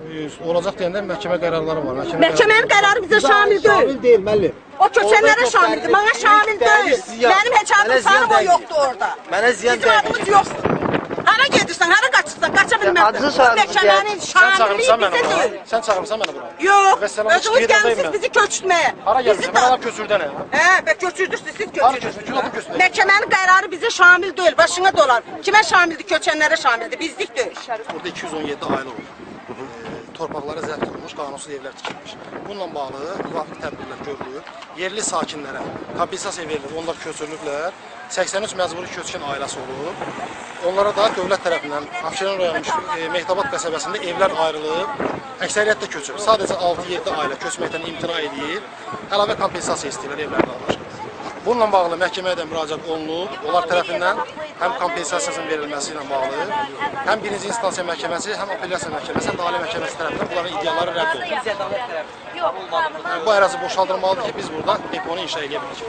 olacaq deyəndə məhkəmə qərarları var. Məhkəmənin qərarı bizə şamil deyil. Şamil deyil, müəllim. O köçənlərə şamildir, bana şamil deyil. Mənim heç adım sanım o yoxdur orada. Mənə ziyan bizim adımız yoxdur. Hara gedirsən, hara qaçırsan, qaça bilmədin. Məhkəmənin şamilliyi bizə deyil. Sən çağırırsan mənə bura. Yox, özünüz gəlmişsiniz bizi köçürtməyə. Hara gəlmişsin, mən adam köçürdənə. Köçürdürsünüz, siz köçürdürsünüz. Məhkəmənin qərarı bizə şamil deyil, başına dolar. Kimə şamildir, köçənlərə şamildir, bizlik deyil. Burada 217 ailə oldu. torpaqlara zəbt olunmuş, qanunsuz evlər tikilmiş. Bununla bağlı müvafiq tədbirlər görülür. Yerli sakinlərə kompensasiya verilir, onlar köçürülüblər. 83 məcburi köçkün ailəsi olub. Onlara da dövlət tərəfindən Abşeron rayonu Mehtabat qəsəbəsində evlər ayrılıb, əksəriyyət də köçür. Sadəcə 6-7 ailə köçməkdən imtina edir, əlavə kompensasiya istəyirlər evlərdən almışlar. Bununla bağlı məhkəməyə də müraciət olunub. Onlar tərəfindən həm kompensasiyasının verilməsi ilə bağlı, həm birinci instansiya məhkəməsi, həm apellyasiya məhkəməsi, həm ali məhkəməsi tərəfindən bunların iddiaları rədd olunur. Yəni, bu ərazi boşaldılmalıdır ki, biz burada deponu inşa edə bilərik.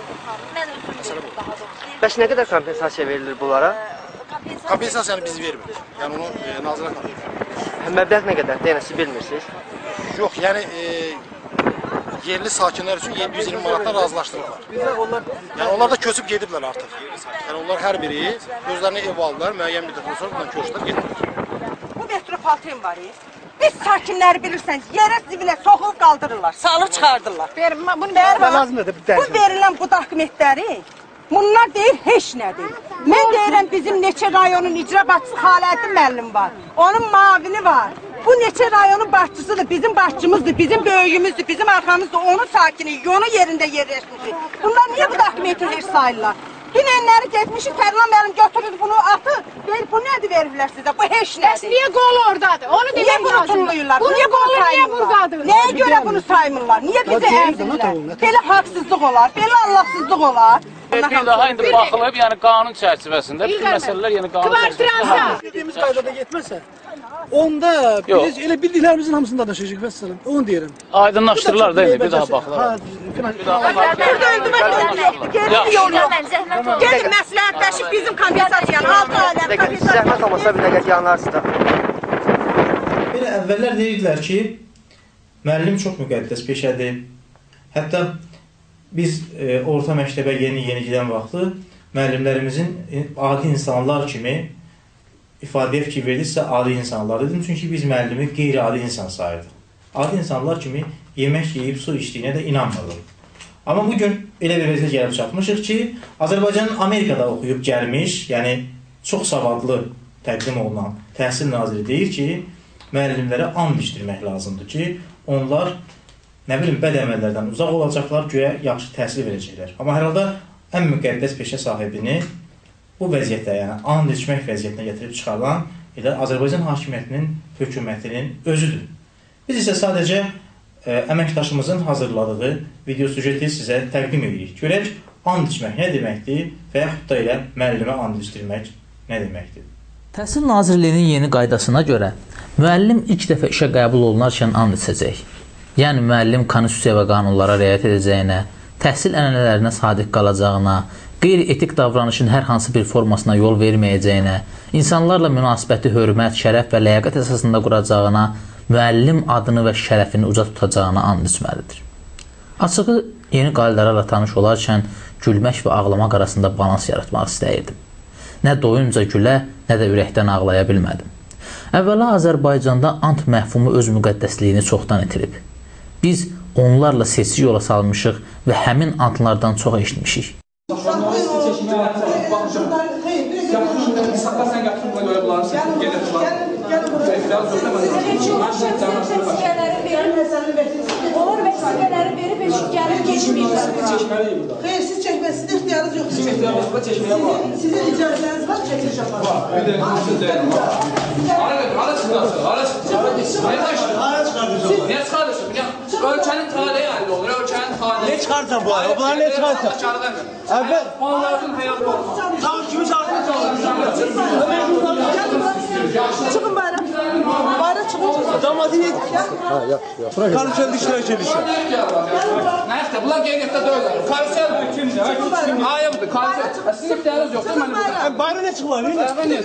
Məsələ bu. Bəs nə qədər kompensasiya verilir bunlara? Kompensasiyanı biz vermirik. Yəni onu nazirə verir. Məbləğ nə qədərdir? Yəni siz bilmirsiniz? Yox, yəni yerli sakinlər üçün 720 manatdan razılaşdırırlar. Yəni onlar da köçüb gediblər artıq. Yəni onlar hər biri özlərinə ev aldılar, müəyyən müddətdən sonra bundan köçdülər, getdilər. Bu metropoliten var. Biz sakinləri bilirsəniz, yerə zibilə soxulub qaldırırlar, salıb çıxardırlar. Bu verilən bu dokumentləri bunlar deyir heç nədir. Mən deyirəm bizim neçə rayonun icra başçısı Xaləddin müəllim var. Onun mavini var. Bu neçə rayonun başçısıdır, bizim başçımızdır, bizim böyüyümüzdür, bizim arxamızdır, onun sakini, yonu yerində yerləşmişik. Bunlar niyə bu dokumenti heç sayırlar? Dünənləri getmişik, Tərlan müəllim götürür bunu atır. Bu nədir veriblər sizə? Bu heç nədir. Bəs niyə qol oradadır? Onu Niyə bunu tulluyurlar? Niyə bunu saymırlar? Nəyə görə bunu saymırlar? Niyə bizi əzirlər? Belə haqsızlıq olar, belə Allahsızlıq olar. Bir daha indi baxılıb, yəni qanun çərçivəsində bütün məsələlər yəni qanun çərçivəsində. Dediyimiz qaydada getməsə, onda biz elə bildiklərimizin hamısını danışacağıq vəssalam. Onu deyirəm. Aydınlaşdırırlar da indi bir daha baxılır. Gelin məsləhətləşib bizim kompensasiyanı 6 aylar kompensasiyanı. Zəhmət olmasa bir dəqiqət yanlarsınız da. Belə əvvəllər deyirdilər ki, müəllim çox müqəddəs peşədir. Hətta biz orta məktəbə yeni gedən vaxtı müəllimlərimizin adi insanlar kimi ifadəyə fikir verdiksə adi insanlar dedim. Çünki biz müəllimi qeyri-adi insan sayırdıq. Adi insanlar kimi yemək yeyib su içdiyinə də inanmırdıq. Amma bugün elə bir vəziyyətə gəlib çatmışıq ki, Azərbaycanın Amerikada oxuyub gəlmiş, yəni çox savadlı təqdim olunan təhsil naziri deyir ki, müəllimlərə and içdirmək lazımdır ki, onlar nə bilim, bəd əməllərdən uzaq olacaqlar, güya yaxşı təhsil verəcəklər. Amma hər halda ən müqəddəs peşə sahibini bu vəziyyətə, yəni and içmək vəziyyətinə gətirib çıxarılan elə Azərbaycan hakimiyyətinin, hökumətinin özüdür. Biz isə sadəcə əməkdaşımızın hazırladığı video sujeti sizə təqdim edirik. Görək, and içmək nə deməkdir və yaxud da elə müəllimə and içdirmək nə deməkdir? Təhsil Nazirliyinin yeni qaydasına görə müəllim ilk dəfə işə qəbul olunarkən and içəcək. Yəni müəllim konstitusiya və qanunlara riayət edəcəyinə, təhsil ənənələrinə sadiq qalacağına, qeyri-etik davranışın hər hansı bir formasına yol verməyəcəyinə, insanlarla münasibəti hörmət, şərəf və ləyaqət əsasında quracağına, müəllim adını və şərəfini uca tutacağına and içməlidir. Açığı, yeni qaydalarla tanış olarkən gülmək və ağlamaq arasında balans yaratmaq istəyirdim. Nə doyunca gülə, nə də ürəkdən ağlaya bilmədim. Əvvəla Azərbaycanda and məhfumu öz müqəddəsliyini çoxdan itirib. Biz onlarla seçki yola salmışıq və həmin antlardan çox eşitmişik. Olur vəsiqələri verib gəlib keçməyirlər. Xeyr, siz çəkməsində ixtiyarınız yoxdur. Sizin ixtiyarınız var, çəkməyə var. Sizin icazəniz var, çəkiliş yaparız. Var, bir də hara çıxarsın, hara çıxarsın. Niyə çıxarırsın? Ölkənin taleyi əldə olur, ölkənin taleyi. Ne çıkarsan bu ay? Bunlar ne çıkarsan? Əvvəl Onların həyat olsun. Tamam, kimi çağırsan çıkın bayram. Bayram çıkın. Tamam, hadi ne? Karışan dişler çelişler. Nəyəsə, bunlar qeyriyyətdə döyürlər. Karusel kimdir? Ayıbdır, karusel. Sizin ixtiyarınız yoxdur, mənim ixtiyarım. Bayram ne çıkılar?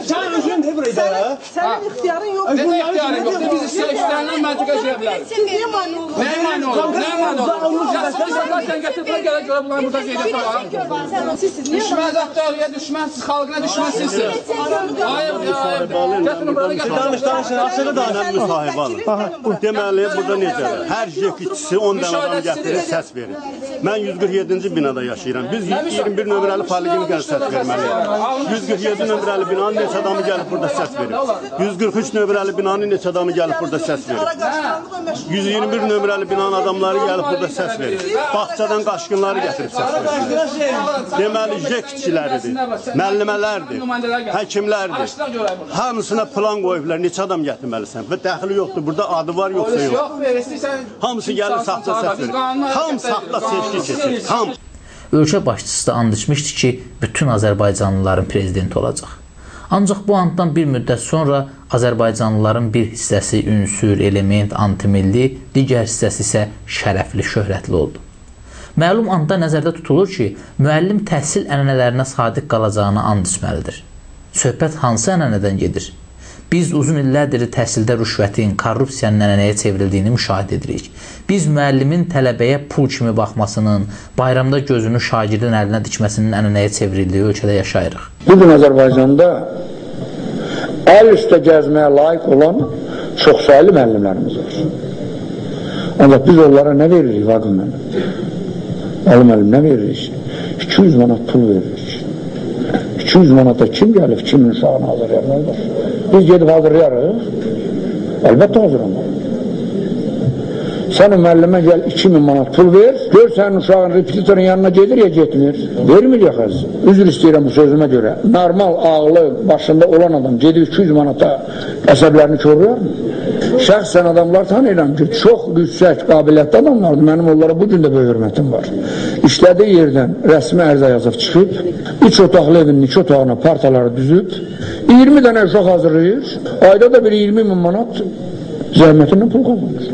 Sen özün de burayı da ya. Senin ixtiyarın yok. Necə ixtiyarım yoxdur? Biz istəyirlər, məntiqə şey bilərik. Siz niye mani olursunuz? Nəyə mani olur? Nəyə mani olur? Sən gətir, bura gələ görə bunları burada qeyriyyət var. Düşmən zətdəliyə düşmənsiniz, xalqına düşmənsiniz. Ayıbdır, ayıbdır. Gətirin, burada gətirin. Danış. Şəxsələ dayanır müsahibə alın. Deməli, burada necədir? Hər jekitçisi 10 dənə adam gətirir, səs verir. Mən 147-ci binada yaşayıram. Biz 21 nömrəli poliklinikə səs verməliyik. 147 nömrəli binanın neçə adamı gəlib burada səs verir. 143 nömrəli binanın neçə adamı gəlib burada səs verir. 121 nömrəli binanın adamları gəlib burada səs verir. Bağçadan qaşqınları gətirib səs verir. Deməli, jekitçiləridir, müəllimələrdir, həkimlərdir. Hamısına plan qoyublar, neçə adam gətirməlisən və dəxili yoxdur. Burada adı var, yoxsa yox. Hamısı gəlir saxta səs verir. Ham saxta seçki keçir. Ham. Ölkə başçısı da and içmişdi ki, bütün Azərbaycanlıların prezidenti olacaq. Ancaq bu anddan bir müddət sonra Azərbaycanlıların bir hissəsi ünsür, element, antimilli, digər hissəsi isə şərəfli, şöhrətli oldu. Məlum anda nəzərdə tutulur ki, müəllim təhsil ənənələrinə sadiq qalacağını and içməlidir. Söhbət hansı ənənədən gedir? Biz uzun illərdir təhsildə rüşvətin, korrupsiyanın ənənəyə çevrildiyini müşahidə edirik. Biz müəllimin tələbəyə pul kimi baxmasının, bayramda gözünü şagirdin əlinə dikməsinin ənənəyə çevrildiyi ölkədə yaşayırıq. Bugün Azərbaycanda əl üstə gəzməyə layiq olan çox sayılı müəllimlərimiz var. Ancaq biz onlara nə veririk, Vaqim müəllim? Ali müəllim, nə veririk? 200 manat pul veririk. 200 manata kim gəlib, kimin uşağını hazırlayarlar? Biz gedib hazırlayarıq. Əlbəttə hazırlanır. Sən o müəllimə gəl 2000 manat pul ver, gör sənin uşağın repetitorun yanına gedir ya getmir. Vermir ya xəz. Üzr istəyirəm bu sözümə görə. Normal, ağlı, başında olan adam gedib 200 manata əsəblərini koruyar mı? Şəxsən adamlar tanıyıram ki, çox yüksək, qabiliyyətli adamlardır. Mənim onlara bugün də böyük hörmətim var. İşlədiyi yerdən rəsmi ərzə yazıb çıxıb, 3 otaqlı evinin 2 otağına partaları düzüb, 20 dənə uşaq hazırlayır, ayda da bir 20 min manat zəhmətindən pul qazanır.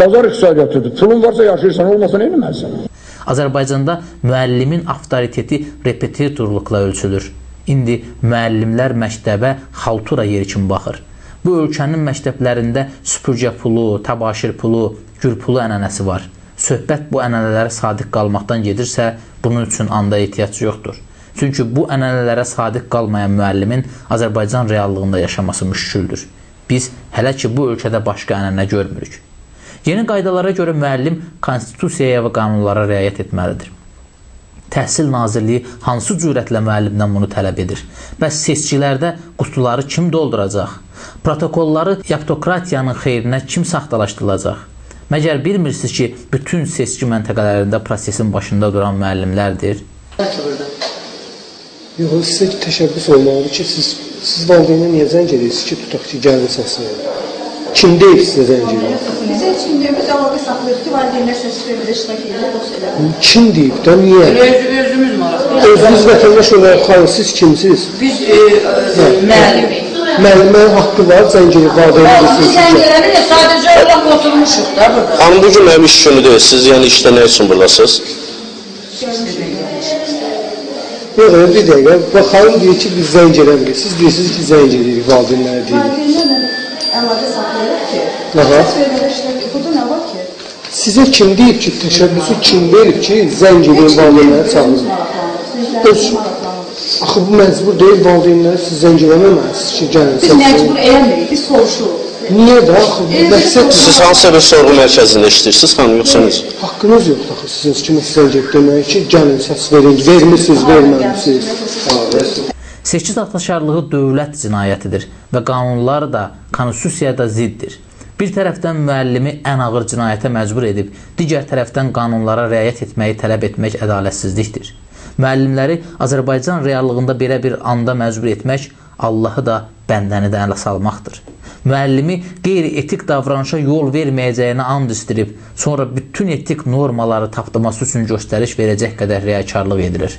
Bazar iqtisadiyyatıdır. Pulun varsa yaşayırsan, olmasa nə eləməlisən? Azərbaycanda müəllimin avtoriteti repetitorluqla ölçülür. İndi müəllimlər məktəbə xaltura yeri kimi baxır. Bu ölkənin məktəblərində süpürgə pulu, təbaşir pulu, gül pulu ənənəsi var. Söhbət bu ənənələrə sadiq qalmaqdan gedirsə, bunun üçün anda ehtiyac yoxdur. Çünki bu ənənələrə sadiq qalmayan müəllimin Azərbaycan reallığında yaşaması müşküldür. Biz hələ ki bu ölkədə başqa ənənə görmürük. Yeni qaydalara görə müəllim konstitusiyaya və qanunlara riayət etməlidir. Təhsil Nazirliyi hansı cürətlə müəllimdən bunu tələb edir? Bəs seçkilərdə qutuları kim dolduracaq? Protokolları yaptokratiyanın xeyrinə kim saxtalaşdırılacaq? Məgər bilmirsiniz ki, bütün seçki məntəqələrində prosesin başında duran müəllimlərdir? Yox, sizə təşəbbüs olmalıdır ki, siz valideynə niyə zəng edirsiniz ki, tutaq ki, gəlin səsini? Kim deyil sizə zəng edir? Bizə üçün biz əlaqə saxlayırıq ki, valideynlər səs vermədə iştirak edir, dosyalar. Kim deyib də, niyə? Özümüz maraqlı. Özünüz vətəndaş olaraq xalq, siz kimsiniz? Biz müəllim. Müəllimlərin haqqı var, zəng edir, valideynə Biz zəng eləmirik, sadəcə olaraq oturmuşuq da burada. Hanım, bugün mənim iş günüdür, siz yəni işdə nə üçün buradasınız? Yox, bir dəqiqə, xalq deyir ki, biz zəng eləmirik, siz deyirsiniz ki, zəng edirik, valideynlərə deyirik. Valideynlərlə əlaqə saxlayırıq ki, səs vermədə iştirak edir, burada nə var ki? Sizə kim deyib ki, təşəbbüsü kim verib ki, zəng edin, valideynləri çağırın? Axı, bu məcbur deyil, valideynləri siz zəng eləməməlisiniz ki, gəlin səs. Biz məcbur eləmirik, biz soruşuruq. Niyə də, axı, məqsəd... Siz hansısa bir sorğu mərkəzində işləyirsiniz, xanım, yoxsa necə? Haqqınız yoxdur, axı, sizin kimi zəng edib demək ki, gəlin səs verin, vermişsiniz, verməmişsiniz. Seçki saxtaşarlığı dövlət cinayətidir və qanunlar da, konstitusiya da ziddir. Bir tərəfdən müəllimi ən ağır cinayətə məcbur edib, digər tərəfdən qanunlara riayət etməyi tələb etmək ədalətsizlikdir. Müəllimləri Azərbaycan reallığında belə bir anda məcbur etmək, Allahı da, bəndəni də ələ salmaqdır. Müəllimi qeyri-etik davranışa yol verməyəcəyini and istirib, sonra bütün etik normaları tapdaması üçün göstəriş verəcək qədər riyakarlıq edilir.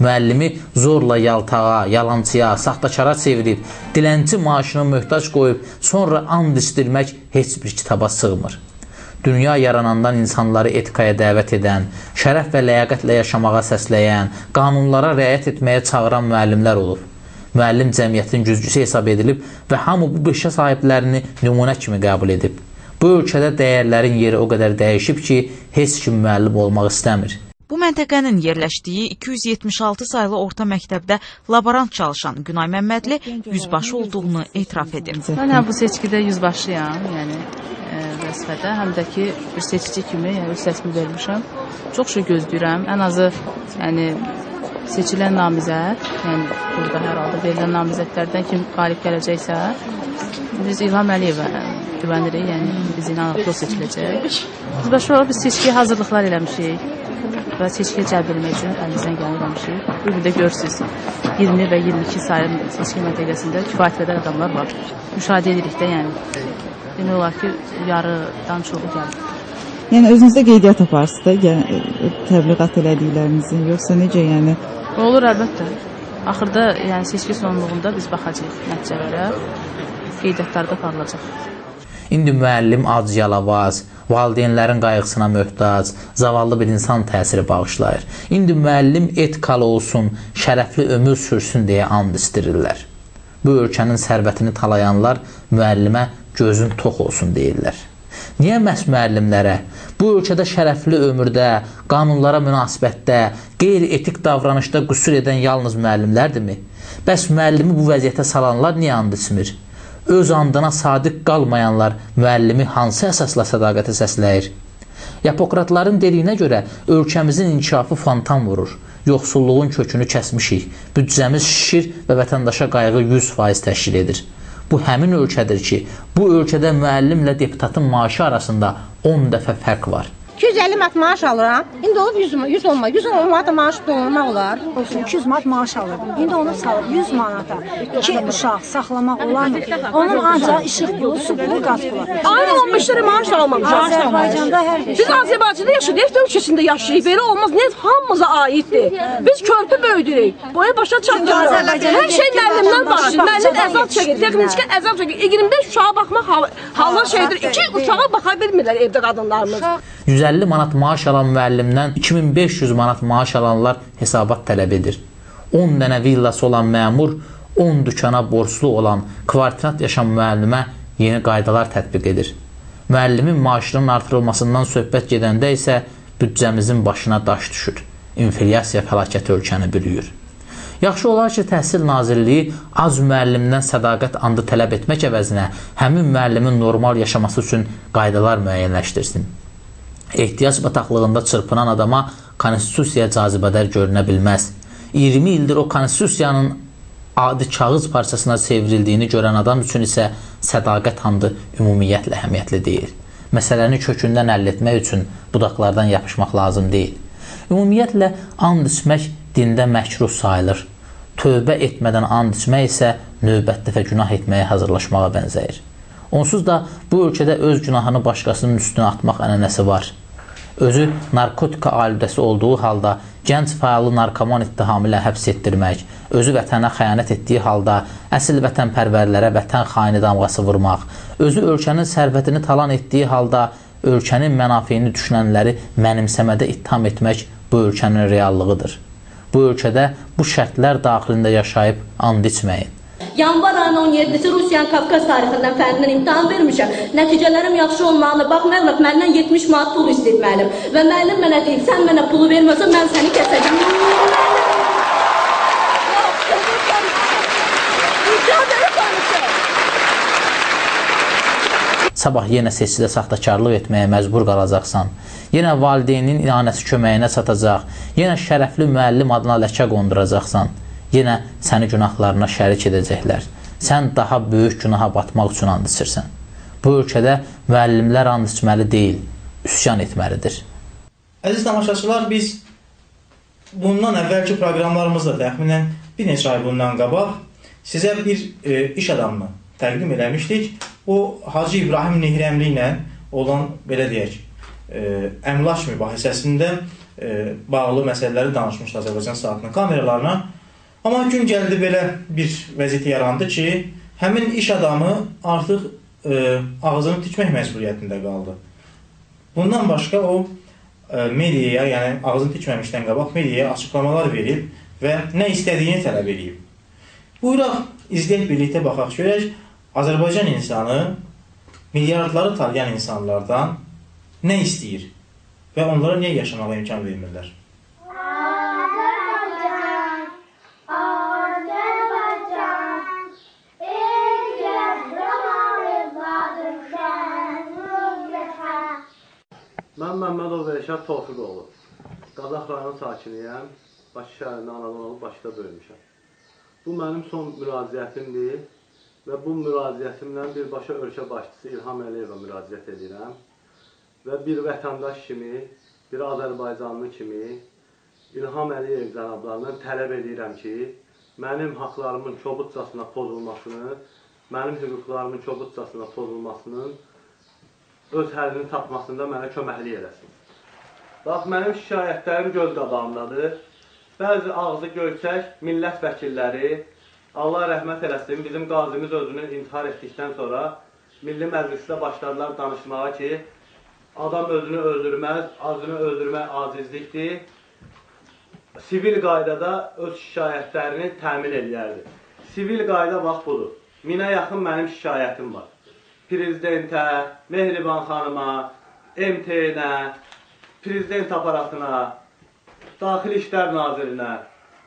Müəllimi zorla yaltağa, yalançıya, saxtaçara çevirib, dilənçi maaşını möhtac qoyub, sonra and istirmək heç bir kitaba sığmır. Dünya yaranandan insanları etikaya dəvət edən, şərəf və ləyaqətlə yaşamağa səsləyən, qanunlara riayət etməyə çağıran müəllimlər olub. Müəllim cəmiyyətin güzgüsü hesab edilib və hamı bu peşə sahiblərini nümunə kimi qəbul edib. Bu ölkədə dəyərlərin yeri o qədər dəyişib ki, heç kim müəllim olmaq istəmir. Bu məntəqənin yerləşdiyi 276 saylı orta məktəbdə laborant çalışan Günay Məmmədli yüzbaşı olduğunu etiraf edir. Mən həm bu seçkidə yüzbaşıyam, yəni vəzifədə, həm də ki bir seçici kimi öz səsimi vermişəm. Çox şey gözləyirəm. Ən azı yəni seçilən namizəd, yəni burada hər halda verilən namizədlərdən kim qalib gələcəksə, biz İlham Əliyevə güvənirik, yəni biz inanırıq ki, o seçiləcək. Yüzbaşı olaraq biz seçkiyə hazırlıqlar eləmişik və seçkiyə cəlb etmək üçün əlimizdən gələn eləmişik. Bu gün də görürsünüz, 20 və 22 saylı seçki məntəqəsində kifayət qədər adamlar var. Müşahidə edirik də, yəni demək olar ki, yarıdan çoxu gəlir. Yəni özünüzdə qeydiyyat aparsınız da, təbliğat elədiklərinizin, yoxsa necə yəni? Olur, əlbəttə. Axırda yəni seçki sonluğunda biz baxacağıq nəticələrə, qeydiyyatlarda aparılacaq. İndi müəllim ac-yalavaz, valideynlərin qayğısına möhtac, zavallı bir insan təsiri bağışlayır. İndi müəllim etikalı olsun, şərəfli ömür sürsün deyə and istirirlər. Bu ölkənin sərvətini talayanlar müəllimə gözün tox olsun deyirlər. Niyə məhz müəllimlərə, bu ölkədə şərəfli ömürdə, qanunlara münasibətdə, qeyri-etik davranışda qüsur edən yalnız müəllimlərdirmi? Bəs müəllimi bu vəziyyətə salanlar niyə and içmir? Öz andına sadiq qalmayanlar müəllimi hansı əsasla sədaqətə səsləyir? Yapokratların dediyinə görə ölkəmizin inkişafı fantan vurur. Yoxsulluğun kökünü kəsmişik, büdcəmiz şişir və vətəndaşa qayğı 100% təşkil edir. Bu həmin ölkədir ki, bu ölkədə müəllimlə deputatın maaşı arasında 10 dəfə fərq var. 250 manat maaş alıram. İndi olub 110 manat maaş dolmaq olar. Olsun 200 manat maaş alırdım. İndi onu salıb 100 manata 2 uşaq saxlamaq olarmı? Onun ancaq işıq pulu, su pulu, qaz pulu. Aynen 15 lira maaş almamışıq. Azərbaycanda hər bir Biz Azərbaycanda yaşayırıq, ölkəsində yaşayırıq. Belə olmaz. Nə hamımıza aiddir. Biz körpü böyüdürük. Boya başa çatdırırıq. Hər şey müəllimdən başlayır. Müəllim əzab çəkir, texniki əzab çəkir. 25 uşağa baxmaq hallar şeydir. 2 uşağa baxa bilmirlər evdə qadınlarımız. 150 manat maaş alan müəllimdən 2500 manat maaş alanlar hesabat tələb edir. 10 dənə villası olan məmur, 10 dükana borclu olan kvartirat yaşayan müəllimə yeni qaydalar tətbiq edir. Müəllimin maaşının artırılmasından söhbət gedəndə isə büdcəmizin başına daş düşür. İnflyasiya fəlakəti ölkəni bürüyür. Yaxşı olar ki, Təhsil Nazirliyi az müəllimdən sədaqət andı tələb etmək əvəzinə həmin müəllimin normal yaşaması üçün qaydalar müəyyənləşdirsin. Ehtiyac bataqlığında çırpınan adama konstitusiya cazibədar görünə bilməz. 20 ildir o konstitusiyanın adi kağız parçasına çevrildiyini görən adam üçün isə sədaqət andı ümumiyyətlə əhəmiyyətli deyil. Məsələni kökündən həll etmək üçün budaqlardan yapışmaq lazım deyil. Ümumiyyətlə, and içmək dində məkruh sayılır. Tövbə etmədən and içmək isə növbət dəfə günah etməyə hazırlaşmağa bənzəyir. Onsuz da bu ölkədə öz günahını başqasının üstünə atmaq ənənəsi var. Özü narkotika alüdəsi olduğu halda gənc fəallı narkoman ittihamı ilə həbs etdirmək, özü vətənə xəyanət etdiyi halda əsl vətənpərvərlərə vətən xaini damğası vurmaq, özü ölkənin sərvətini talan etdiyi halda ölkənin mənafeyini düşünənləri mənimsəmədə ittiham etmək bu ölkənin reallığıdır. Bu ölkədə bu şərtlər daxilində yaşayıb and içməyin. Yanvar ayının 17-si Rusiyanın Kafkaz tarixindən fənnindən imtahan vermişəm. Nəticələrim yaxşı olmağına baxmayaraq məndən 70 manat pul istəyib müəllim. Və müəllim mənə deyib, sən mənə pulu verməsən mən səni kəsəcəm. Sabah yenə seçkidə saxtakarlıq etməyə məcbur qalacaqsan. Yenə valideynin ianəsi köməyinə çatacaq. Yenə şərəfli müəllim adına ləkə qonduracaqsan. Yenə səni günahlarına şərik edəcəklər. Sən daha böyük günaha batmaq üçün and içirsən. Bu ölkədə müəllimlər and içməli deyil, üsyan etməlidir. Əziz tamaşaçılar, biz bundan əvvəlki proqramlarımızda təxminən bir neçə ay bundan qabaq sizə bir iş adamını təqdim eləmişdik. O, Hacı İbrahim Nehrəmli ilə olan, belə deyək, əmlak mübahisəsində bağlı məsələləri danışmışdı Azərbaycan saatının kameralarına. Amma gün gəldi belə bir vəziyyət yarandı ki, həmin iş adamı artıq ağzını tikmək məcburiyyətində qaldı. Bundan başqa o mediaya, yəni ağzını tikməmişdən qabaq mediaya açıqlamalar verib və nə istədiyini tələb edib. Buyuraq, izləyək birlikdə baxaq görək, Azərbaycan insanı milyardları tanıyan insanlardan nə istəyir və onlara niyə yaşamağa imkan vermirlər? Rəşad Tofiqoğlu. Qazax rayon sakiniyəm. Bakı şəhərində anadan olub Bakıda böyümüşəm. Bu mənim son müraciətimdir və bu müraciətimlə birbaşa ölkə başçısı İlham Əliyevə müraciət edirəm və bir vətəndaş kimi, bir Azərbaycanlı kimi İlham Əliyev cənablarından tələb edirəm ki, mənim haqlarımın kobudcasına pozulmasını, mənim hüquqlarımın kobudcasına pozulmasının öz həllini tapmasında mənə köməklik eləsin. Bax, mənim şikayətlərim göz qabağımdadır. Bəzi ağzı göyçək millət vəkilləri, Allah rəhmət eləsin, bizim qazimiz özünü intihar etdikdən sonra Milli Məclisdə başladılar danışmağa ki, adam özünü öldürməz, azını öldürmək acizlikdir. Sivil qaydada öz şikayətlərini təmin edərdi. Sivil qayda bax budur. 1000-ə yaxın mənim şikayətim var. Prezidentə, Mehriban xanıma, MT-nə, prezident aparatına, Daxili İşlər Nazirinə.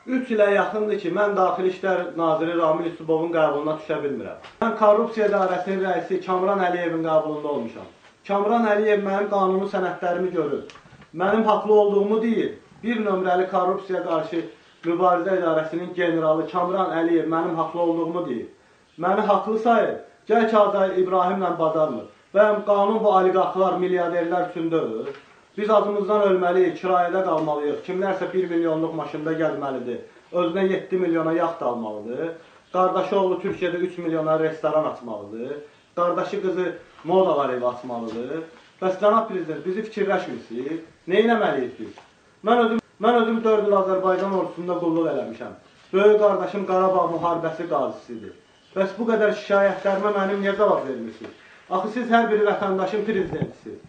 3 ilə yaxındır ki, mən Daxili İşlər Naziri Ramil Yusubovun qəbuluna düşə bilmirəm. Mən Korrupsiya İdarəsinin rəisi Kamran Əliyevin qəbulunda olmuşam. Kamran Əliyev mənim qanuni sənədlərimi görür. Mənim haqlı olduğumu deyir. Bir nömrəli Korrupsiya qarşı Mübarizə İdarəsinin generalı Kamran Əliyev mənim haqlı olduğumu deyir. Məni haqlı sayır. Gəl ki, Azər İbrahimlə bacarmır. Və qanun bu oliqarxlar, milyarderlər üçün deyil. Biz adımızdan ölməliyik, kirayədə qalmalıyıq. Kimlərsə 1 milyonluq maşında gəlməlidir. Özünə 7 milyona yaxt almalıdır. Qardaşı oğlu Türkiyədə 3 milyona restoran açmalıdır. Qardaşı qızı modalar evi açmalıdır. Bəs cənab prezident, bizi fikirləşmirsiniz. Nə etməliyik biz? Mən özüm 4 il Azərbaycan ordusunda qulluq eləmişəm. Böyük qardaşım Qarabağ müharibəsi qazisidir. Bəs bu qədər şikayətlərimə mənim niyə cavab vermirsiniz? Axı siz hər bir vətəndaşın prezidentisiniz.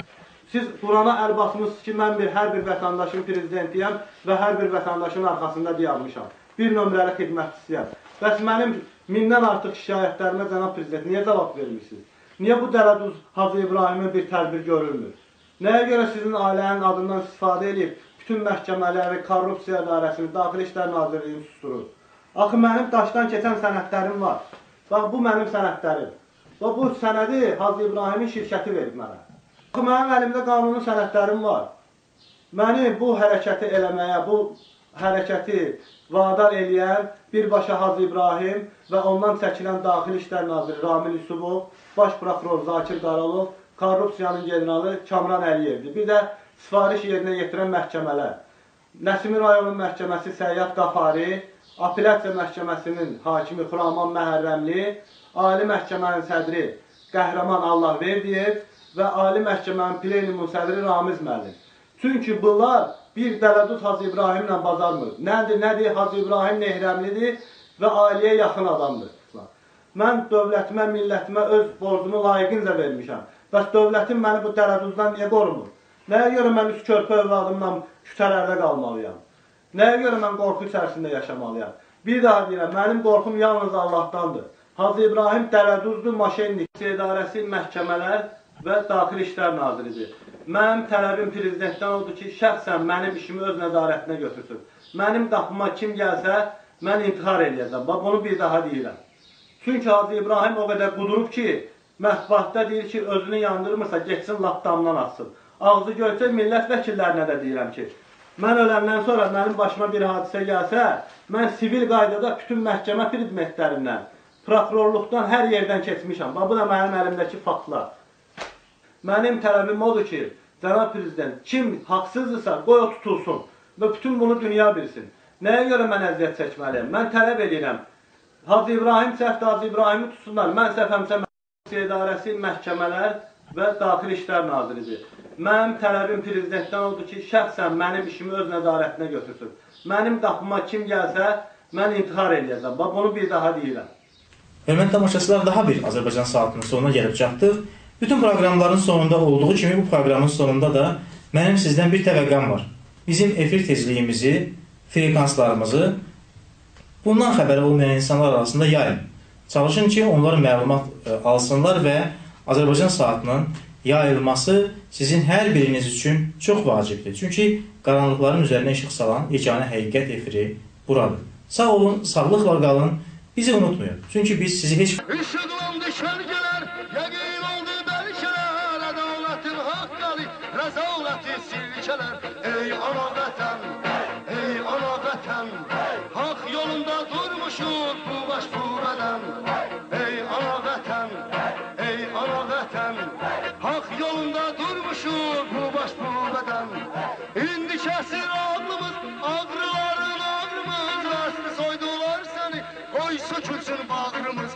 Siz Qurana əl basmışsınız ki, mən hər bir vətəndaşın prezidentiyəm və hər bir vətəndaşın arxasında dayanmışam. Bir nömrəli xidmətçisiyəm. Bəs mənim 1000-dən artıq şikayətlərimə cənab prezident niyə cavab vermirsiniz? Niyə bu Dələduz Hacı İbrahimə bir tədbir görülmür? Nəyə görə sizin ailənin adından istifadə edib bütün məhkəmələri, Korrupsiya İdarəsini, Daxili İşlər Nazirliyini susturur? Axı mənim daşdan keçən sənədlərim var. Bax, bu mənim sənədlərim. Və bu sənədi Hacı İbrahimin şirkəti verib mənə. Mənim əlimdə qanuni sənədlərim var. Məni bu hərəkəti eləməyə, bu hərəkəti vadar eləyən birbaşa Hacı İbrahim və ondan çəkilən Daxili İşlər Naziri Ramil Yusubov, Baş Prokuror Zakir Qaralov, Korrupsiyanın generalı Kamran Əliyevdir. Bir də sifariş yerinə yetirən məhkəmələr. Nəsimi rayonun məhkəməsi Səyyad Qafari, Apellyasiya məhkəməsinin hakimi Xuraman Məhərrəmli, Ali məhkəmənin sədri Qəhrəman Allahverdiyev və Ali məhkəmənin plenumun sədri Ramiz müəllim. Çünki bunlar bir Dələduz Hacı İbrahimlə bacarmır. Nədir? Hacı İbrahim Nehrəmlidir və ailəyə yaxın adamdır. Mən dövlətimə, millətimə öz borcumu layiqincə vermişəm. Bəs dövlətim məni bu Dələduzdan niyə qorumur? Nəyə görə mən üst körpə övladımla kütələrdə qalmalıyam? Nəyə görə mən qorxu içərisində yaşamalıyam? Bir daha deyirəm, mənim qorxum yalnız Allahdandır. Hacı İbrahim Dələduzdur, Maşennik İdarəsi, məhkəmələr və Daxili İşlər Naziridir. Mənim tələbim prezidentdən oldu ki, şəxsən mənim işimi öz nəzarətinə götürsün. Mənim qapıma kim gəlsə, mən intihar edəcəm. Bax, bunu bir daha deyirəm. Çünki Hacı İbrahim o qədər qudurub ki, mətbuatda deyir ki, özünü yandırmırsa, geçsin lap damdan atsın. Ağzı gölçək millət vəkillərinə də deyirəm ki, mən öləndən sonra mənim başıma bir hadisə gəlsə, mən sivil qaydada bütün məhkəmə predmetlərindən, prokurorluqdan hər yerdən keçmişəm. Bax, bu da mənim əlimdəki faktlar. Mənim tələbim odur ki, cənab prezident, kim haqsızdırsa, qoy o tutulsun və bütün bunu dünya bilsin. Nəyə görə mən əziyyət çəkməliyəm? Mən tələb edirəm. Hacı İbrahim səhvdə Hacı İbrahimi tutsunlar. Mən səhvəmsə Məhkəmə İdarəsi, məhkəmələr və Daxili İşlər Naziridir. Mənim tələbim prezidentdən oldu ki, şəxsən mənim işimi öz nəzarətinə götürsün. Mənim qapıma kim gəlsə, mən intihar edəcəm. Bax, bunu bir daha deyirəm. Hörmətli tamaşaçılar, daha bir Azərbaycan saatının sonuna gəlib çatdıq. Bütün proqramların sonunda olduğu kimi bu proqramın sonunda da mənim sizdən bir təvəqqəm var. Bizim efir tezliyimizi, frekanslarımızı bundan xəbəri olmayan insanlar arasında yayın. Çalışın ki, onlar məlumat alsınlar və Azərbaycan saatının yayılması sizin hər biriniz üçün çox vacibdir. Çünki qaranlıqların üzərinə işıq salan yeganə həqiqət efiri buradır. Sağ olun, sağlıqla qalın, bizi unutmayın. Çünki biz sizi heç... Işıqlandı şərgələr, yəqin oldu bəlkələr, ədavlətin haqqalı, rəzavləti silkələr. düşərgələr. Ey ana vətən, ey ana vətən, haq yolunda durmuşuq bu baş bu bədən. Ey ana vətən, ey ana vətən, haq yolunda durmuşuq bu baş bu bədən. İndi kəsir ağlımız, ağrıların ağrımız, rastı soydular səni, qoy sökülsün bağrımız.